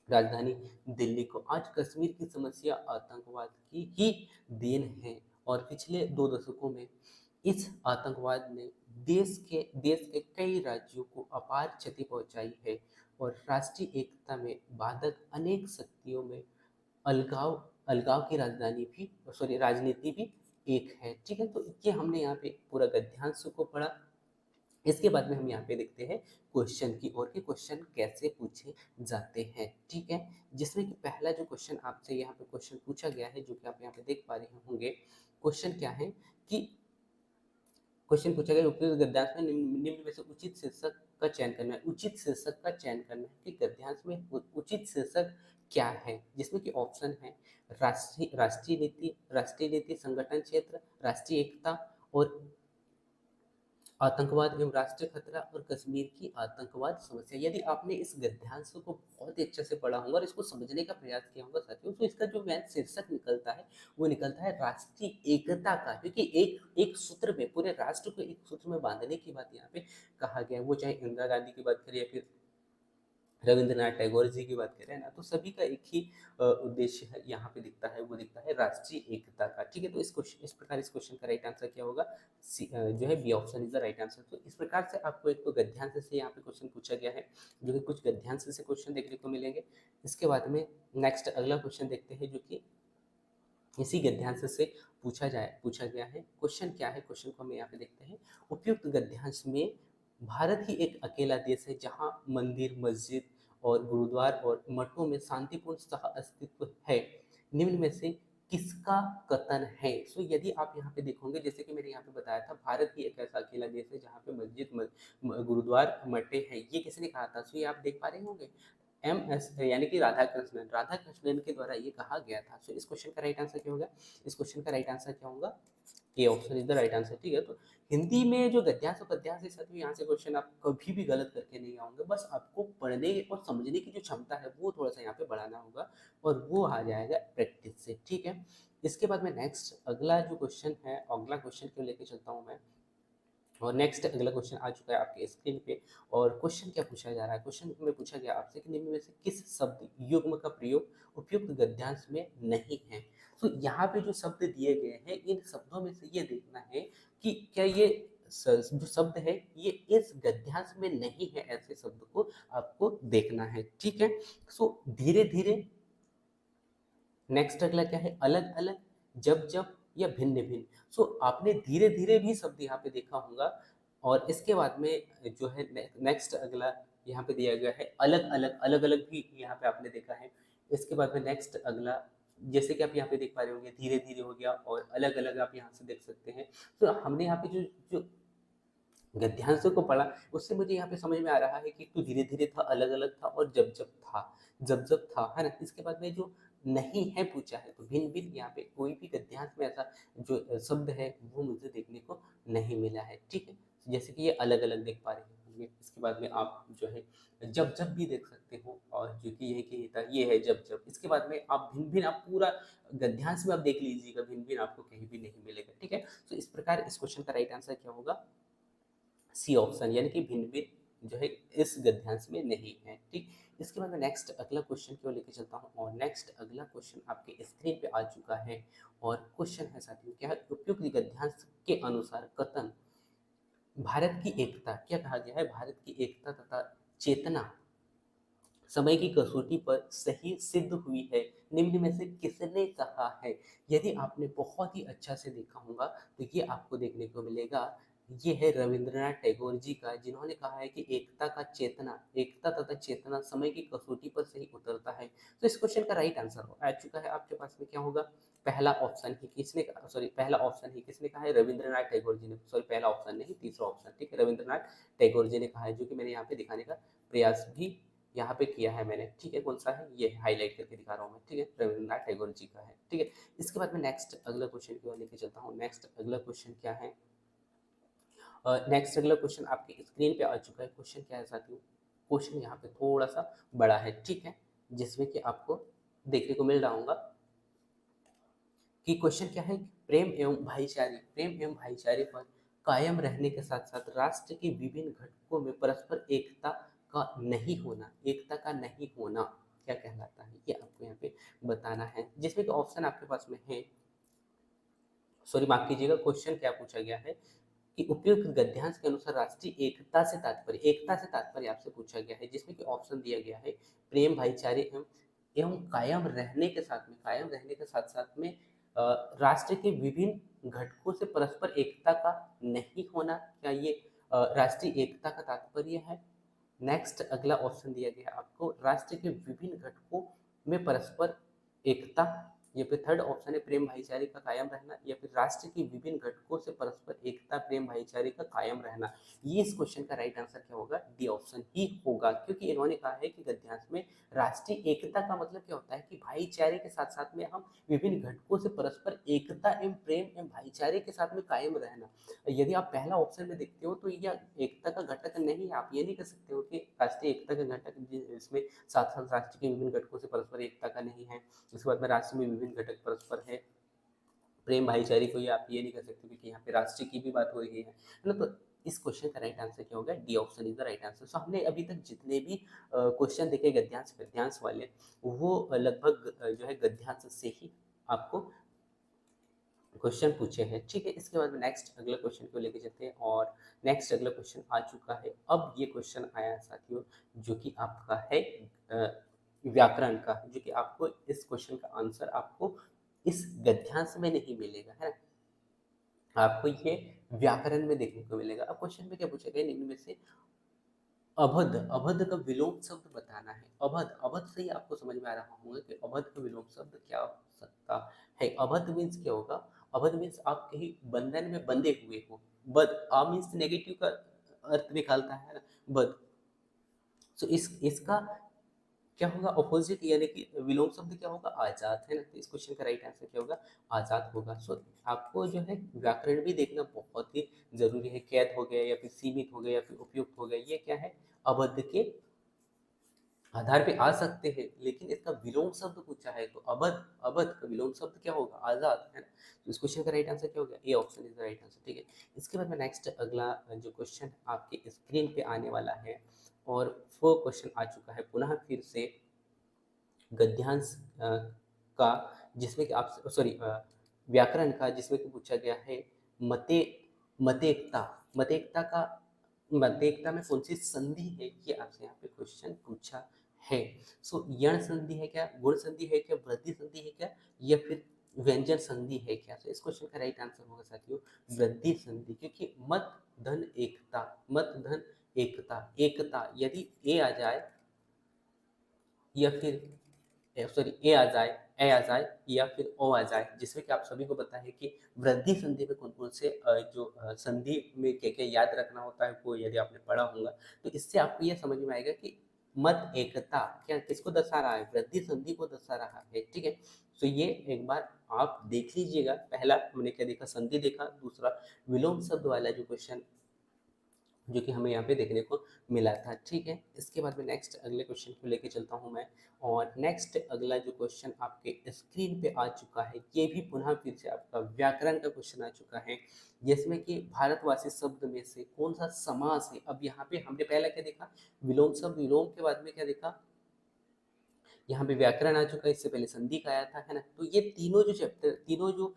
राजधानी दिल्ली को। आज कश्मीर की समस्या आतंकवाद की ही देन है और पिछले 2 दशकों में इस आतंकवाद ने देश के कई राज्यों को अपार क्षति पहुंचाई है और राष्ट्रीय एकता में बाधक अनेक शक्तियों में अलगाव अलगाव की राजनीति भी एक है। ठीक है, तो ये हमने यहाँ पे पूरा गद्यांश को पढ़ा। इसके बाद में हम यहाँ पे देखते हैं क्वेश्चन की ओर कि क्वेश्चन कैसे पूछे जाते हैं। ठीक है, जिसमें कि पहला जो क्वेश्चन आपसे यहाँ पे क्वेश्चन पूछा गया है, जो कि आप यहाँ पे देख पा रहे होंगे। क्वेश्चन क्या है कि क्वेश्चन पूछा गया उपयुक्त गद्यांश में निम्न में से उचित शीर्षक का चयन करना है। उचित शीर्षक का चयन करना है कि गद्यांश में उचित शीर्षक क्या है, जिसमें कि ऑप्शन है राष्ट्रीय नीति, संगठन क्षेत्र, राष्ट्रीय एकता और आतंकवाद एवं राष्ट्रीय खतरा और कश्मीर की आतंकवाद समस्या। यदि आपने इस गद्यांश को बहुत ही अच्छे से पढ़ा होगा और इसको समझने का प्रयास किया होगा साथियों, तो इसका जो मेन शीर्षक निकलता है वो निकलता है राष्ट्रीय एकता का, क्योंकि एक एक सूत्र में पूरे राष्ट्र को एक सूत्र में बांधने की बात यहाँ पे कहा गया है। वो चाहे इंदिरा गांधी की बात करें या फिर रविंद्रनाथ टैगोर जी की बात करें ना, तो सभी का एक ही उद्देश्य है यहाँ पे दिखता है, वो दिखता है राष्ट्रीय एकता का। ठीक है, तो इस प्रकार इस क्वेश्चन का राइट आंसर क्या होगा, जो है B option is the right answer. तो इस प्रकार से आपको एक तो गद्यांश से यहाँ पे क्वेश्चन पूछा गया है, जो कि कुछ गद्यांश से क्वेश्चन देखने को मिलेंगे। इसके बाद में नेक्स्ट अगला क्वेश्चन देखते हैं, जो कि इसी गद्यांश से पूछा गया है। क्वेश्चन क्या है, क्वेश्चन को हम यहाँ पे देखते हैं। उपयुक्त गद्यांश में भारत ही एक अकेला देश है जहाँ मंदिर, मस्जिद और गुरुद्वार और मठों में शांतिपूर्ण सह अस्तित्व है। निम्न में से किसका कथन है? सो यदि आप यहाँ पे देखोगे, जैसे कि मैंने यहाँ पे बताया था, भारत ही एक ऐसा अकेला देश है जहाँ पे मस्जिद, गुरुद्वार, मठे हैं। ये किसने कहा था? सो ये आप देख पा रहे होंगे, MS यानी कि राधा कृष्णन के द्वारा ये कहा गया था। सो इस क्वेश्चन का राइट आंसर क्या होगा? इस क्वेश्चन का राइट आंसर क्या होगा? ए option is the right answer. ठीक है, तो हिंदी में जो गद्यांश और पद्यांश है साथियों, यहाँ से क्वेश्चन आप कभी भी गलत करके नहीं आओगे। बस आपको पढ़ने और समझने की जो क्षमता है वो थोड़ा सा यहाँ पे बढ़ाना होगा और वो आ जाएगा प्रैक्टिस से। ठीक है, इसके बाद में नेक्स्ट अगला जो क्वेश्चन है, अगला क्वेश्चन क्यों लेके चलता हूँ मैं। और नेक्स्ट अगला क्वेश्चन आ चुका है आपके स्क्रीन पे। और क्वेश्चन क्या पूछा जा रहा है? क्वेश्चन में पूछा गया आपसे कि निम्न में से किस शब्द युग्म का प्रयोग उपयुक्त गद्यांश में नहीं है। तो यहाँ पे जो शब्द दिए गए हैं, इन शब्दों में से ये देखना है कि क्या ये जो शब्द है ये इस गद्यांश में नहीं है। ऐसे शब्द को आपको देखना है। ठीक है, सो धीरे धीरे। नेक्स्ट अगला क्या है? अलग अलग, जब जब या भिन्न भिन्न। सो आपने धीरे धीरे भी शब्द यहाँ पे देखा होगा। और इसके बाद में जो है नेक्स्ट अगला यहाँ पे दिया गया है अलग अलग, अलग अलग भी यहाँ पे आपने देखा है। इसके बाद में नेक्स्ट अगला, जैसे कि आप यहाँ पे देख पा रहे होंगे, धीरे धीरे हो गया और अलग अलग आप यहाँ से देख सकते हैं। तो हमने यहाँ पे जो जो गद्यांश को पढ़ा, उससे मुझे यहाँ पे समझ में आ रहा है कि तो धीरे धीरे था, अलग अलग था और जब जब था, जब जब था, है ना। इसके बाद में जो नहीं है पूछा है, तो भिन्न भिन्न, यहाँ पे कोई भी गद्यांश में ऐसा जो शब्द है वो मुझे देखने को नहीं मिला है। ठीक है, जैसे कि ये अलग अलग देख पा रहे होंगे। इसके बाद में आप जो है जब जब भी देख सकते हो, और जो कि ये कि था, ये है जब जब। इसके बाद में आप भिन्न भिन्न, आप पूरा गद्यांश में आप देख लीजिएगा, भिन्न भिन्न आपको कहीं भी नहीं मिलेगा। ठीक है, तो इस प्रकार इस क्वेश्चन का राइट आंसर क्या होगा? सी ऑप्शन, यानी कि भिन्न भिन्न जो है इस गद्यांश में नहीं है। ठीक, इसके बाद मैं नेक्स्ट अगला क्वेश्चन क्यों लेके चलता हूँ। और नेक्स्ट अगला क्वेश्चन आपके स्क्रीन पे आ चुका है। और क्वेश्चन है साथियों, क्या है? उपयुक्त गद्यांश के अनुसार कथन भारत की एकता, क्या कहा गया है? भारत की एकता तथा चेतना समय की कसौटी पर सही सिद्ध हुई है। निम्न में से किसने कहा है? यदि आपने बहुत ही अच्छा से देखा होगा तो ये आपको देखने को मिलेगा, ये है रविंद्रनाथ टैगोर जी का, जिन्होंने कहा है कि एकता तथा चेतना समय की कसौटी पर सही उतरता है। तो इस क्वेश्चन का राइट आंसर आ चुका है आपके पास में, क्या होगा? पहला ऑप्शन ही किसने कहा, सॉरी पहला ऑप्शन ही किसने कहा है? रविंद्रनाथ टैगोर जी ने। सॉरी, पहला ऑप्शन नहीं, तीसरा ऑप्शन। ठीक है, रविंद्रनाथ टैगोर जी ने कहा है, जो कि मैंने यहाँ पे दिखाने का प्रयास भी यहाँ पे किया है मैंने। ठीक है, कौन सा है? ये हाईलाइट करके दिखा रहा हूँ मैं। ठीक है, रविंद्रनाथ टैगोर जी का है। ठीक है, इसके बाद में नेक्स्ट अगला क्वेश्चन की ओर लेके चलता हूँ। नेक्स्ट अगला क्वेश्चन क्या है? नेक्स्ट अगला क्वेश्चन आपके स्क्रीन पे आ चुका है। क्वेश्चन क्या है साथियों? क्वेश्चन यहाँ पे थोड़ा सा बड़ा है। ठीक है, जिसमें कि आपको देखने को मिल रहा होगा कि क्वेश्चन क्या है? प्रेम एवं भाईचारे पर कायम रहने के साथ साथ राष्ट्र के विभिन्न घटकों में परस्पर एकता का नहीं होना, क्या कहलाता है, ये आपको यहाँ पे बताना है, जिसमें कि ऑप्शन आपके पास में है, सॉरी माफ कीजिएगा, क्वेश्चन क्या पूछा गया है कि उपयुक्त गद्यांश के अनुसार राष्ट्रीय एकता से तात्पर्य आपसे पूछा गया है, जिसमें कि ऑप्शन दिया गया है प्रेम, भाईचारे एवं कायम रहने के साथ साथ में राष्ट्र के विभिन्न घटकों से परस्पर एकता का नहीं होना, क्या ये राष्ट्रीय एकता का तात्पर्य है? नेक्स्ट अगला ऑप्शन दिया गया है आपको राष्ट्र के विभिन्न घटकों में परस्पर एकता, या फिर थर्ड ऑप्शन है प्रेम भाईचारे का कायम रहना, या फिर राष्ट्र के विभिन्न घटकों से परस्पर एकता प्रेम भाईचारे का कायम रहना। ये इस क्वेश्चन का राइट आंसर क्या होगा? डी ऑप्शन ही होगा, क्योंकि इन्होंने कहा है कि गद्यांश में राष्ट्रीय एकता का मतलब क्या होता है कि भाईचारे के साथ साथ में हम विभिन्न घटकों से परस्पर एकता एवं प्रेम एवं भाईचारे के साथ में कायम रहना। यदि आप पहला ऑप्शन में देखते हो तो यह एकता का घटक नहीं है, आप ये नहीं कह सकते हो कि राष्ट्रीय एकता का घटक इसमें साथ साथ राष्ट्र के विभिन्न घटकों से परस्पर एकता का नहीं है। उसके बाद में राष्ट्र में विभिन्न घटक परस्पर है, प्रेम भाईचारे को ये आप ये नहीं कर सकते क्योंकि यहाँ पे राष्ट्र की भी बात हो रही है ना। तो इस क्वेश्चन का राइट आंसर क्या होगा? D option is the right answer. So हमने अभी तक जितने भी क्वेश्चन देखे गद्यांश पद्यांश वाले, वो लगभग जो है गद्यांश से ही आपको क्वेश्चन पूछे हैं, ठीक है। इसके बाद में नेक्स्ट अगला क्वेश्चन को लेके चलते हैं, और नेक्स्ट अगला क्वेश्चन आ चुका है। अब ये क्वेश्चन आया है साथियों, जो कि आपका है व्याकरण का, जो कि आपको इस क्वेश्चन का आंसर आपको इस गद्यांश में नहीं मिलेगा, है ना, आपको ये व्याकरण में देखने को मिलेगा। अब क्वेश्चन में क्या पूछा गया, निम्न में से अभद, अभद का विलोम शब्द बताना है। अभद, अभद से ही आपको समझ में आ रहा होगा कि अभद का विलोम शब्द क्या हो सकता है। अभद मीन्स क्या होगा? अभद मीन्स आप कहीं बंधन में बंधे हुए हो। बद, आ मीन्स नेगेटिव का अर्थ निकालता है, बद। सो इसका क्या होगा अपोजिट, यानी कि विलोम शब्द क्या होगा? आजाद, है ना। तो इस क्वेश्चन का राइट आंसर क्या होगा? आजाद होगा। सो आपको जो है व्याकरण भी देखना बहुत ही जरूरी है। कैद हो गया, या फिर सीमित हो गया, या फिर उपयुक्त हो गया, ये क्या है? अबद्ध के आधार पे आ सकते हैं, लेकिन इसका विलोम शब्द पूछा है तो अबद्ध, अबद्ध का विलोम शब्द क्या होगा? आजाद, है ना। तो इस क्वेश्चन का राइट आंसर क्या होगा? ए option is the right answer, ठीक है। इसके बाद में नेक्स्ट अगला जो क्वेश्चन आपके स्क्रीन पे आने वाला है, और वो क्वेश्चन आ चुका है पुनः फिर से गद्यांश का, जिसमें कि आप सॉरी व्याकरण का, जिसमें कि पूछा गया है मते, मतेकता, मतेकता का, मतेकता में कौन सी संधि है, ये आपसे यहाँ पे क्वेश्चन पूछा है। सो यण संधि है क्या, गुण संधि है क्या, वृद्धि संधि है क्या, या फिर व्यंजन संधि है क्या? तो इस क्वेश्चन का राइट आंसर होगा साथियों वृद्धि संधि, क्योंकि मत धन एकता, मत धन एकता, एकता यदि ए आ जाए या फिर सॉरी ए आ जाए या फिर ओ आ जाए, जिसमें कि आप सभी को पता है कि वृद्धि संधि में कौन कौन से जो संधि में क्या क्या याद रखना होता है, वो यदि आपने पढ़ा होगा तो इससे आपको ये समझ में आएगा कि मत एकता क्या किसको दर्शा रहा है? वृद्धि संधि को दर्शा रहा है, ठीक है। तो ये एक बार आप देख लीजिएगा। पहला हमने क्या देखा? संधि देखा। दूसरा विलोम शब्द वाला जो क्वेश्चन जो कि हमें यहाँ पे देखने को मिला था, ठीक है। इसके बाद में नेक्स्ट अगले क्वेश्चन को लेके चलता हूँ मैं, और नेक्स्ट अगला जो क्वेश्चन आपके स्क्रीन पे आ चुका है, ये भी पुनः फिर से आपका व्याकरण का क्वेश्चन आ चुका है, जिसमें कि भारतवासी शब्द में से कौन सा समास है। अब यहाँ पे हमने पहले क्या देखा? विलोम शब्द, विलोम के बाद में क्या देखा? यहाँ पे व्याकरण आ चुका है, इससे पहले संधि का आया था, है ना। तो ये तीनों जो चैप्टर, तीनों जो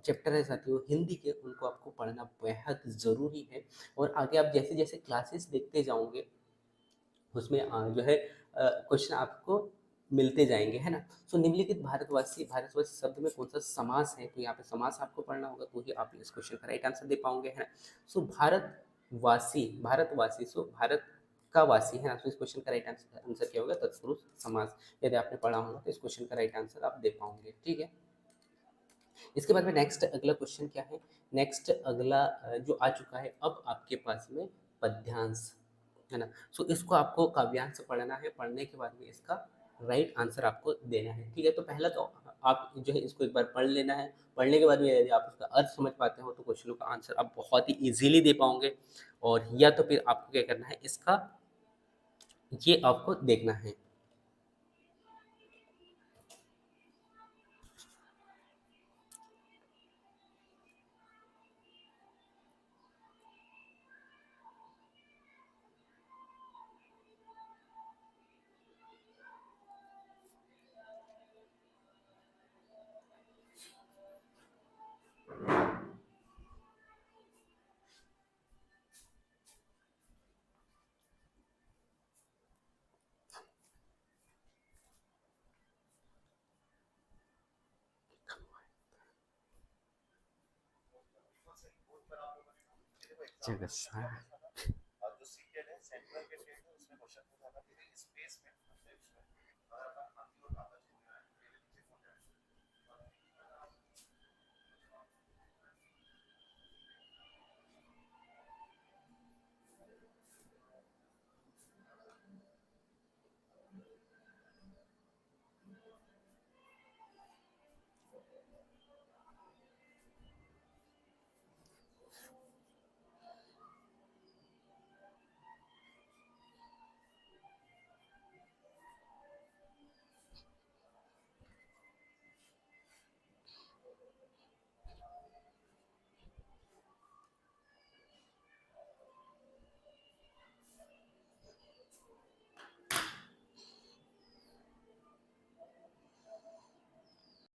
चैप्टर है साथियों हिंदी के, उनको आपको पढ़ना बेहद ज़रूरी है। और आगे आप जैसे जैसे क्लासेस देखते जाओगे, उसमें जो है क्वेश्चन आपको मिलते जाएंगे, है ना। सो निम्नलिखित भारतवासी, भारतवासी शब्द में कौन सा समास है? तो यहाँ पे समास आपको पढ़ना होगा, तो ही आप इस क्वेश्चन का राइट आंसर दे पाओगे, है ना। सो भारतवासी, भारतवासी, सो भारत का वासी, है ना। तो इस क्वेश्चन का राइट आंसर क्या होगा? तत्पुरुष समास। यदि आपने पढ़ा होगा तो इस क्वेश्चन का राइट आंसर आप दे पाओगे, ठीक है। इसके बाद में नेक्स्ट अगला क्वेश्चन क्या है? नेक्स्ट अगला जो आ चुका है अब आपके पास में पद्यांश, है ना। सो इसको आपको काव्यांश पढ़ना है, पढ़ने के बाद में इसका राइट आंसर आपको देना है, ठीक है। तो पहला तो आप जो है इसको एक बार पढ़ लेना है। पढ़ने के बाद में यदि आप उसका अर्थ समझ पाते हो तो क्वेश्चनों का आंसर आप बहुत ही इजीली दे पाओगे, और या तो फिर आपको क्या करना है, इसका ये आपको देखना है। जगत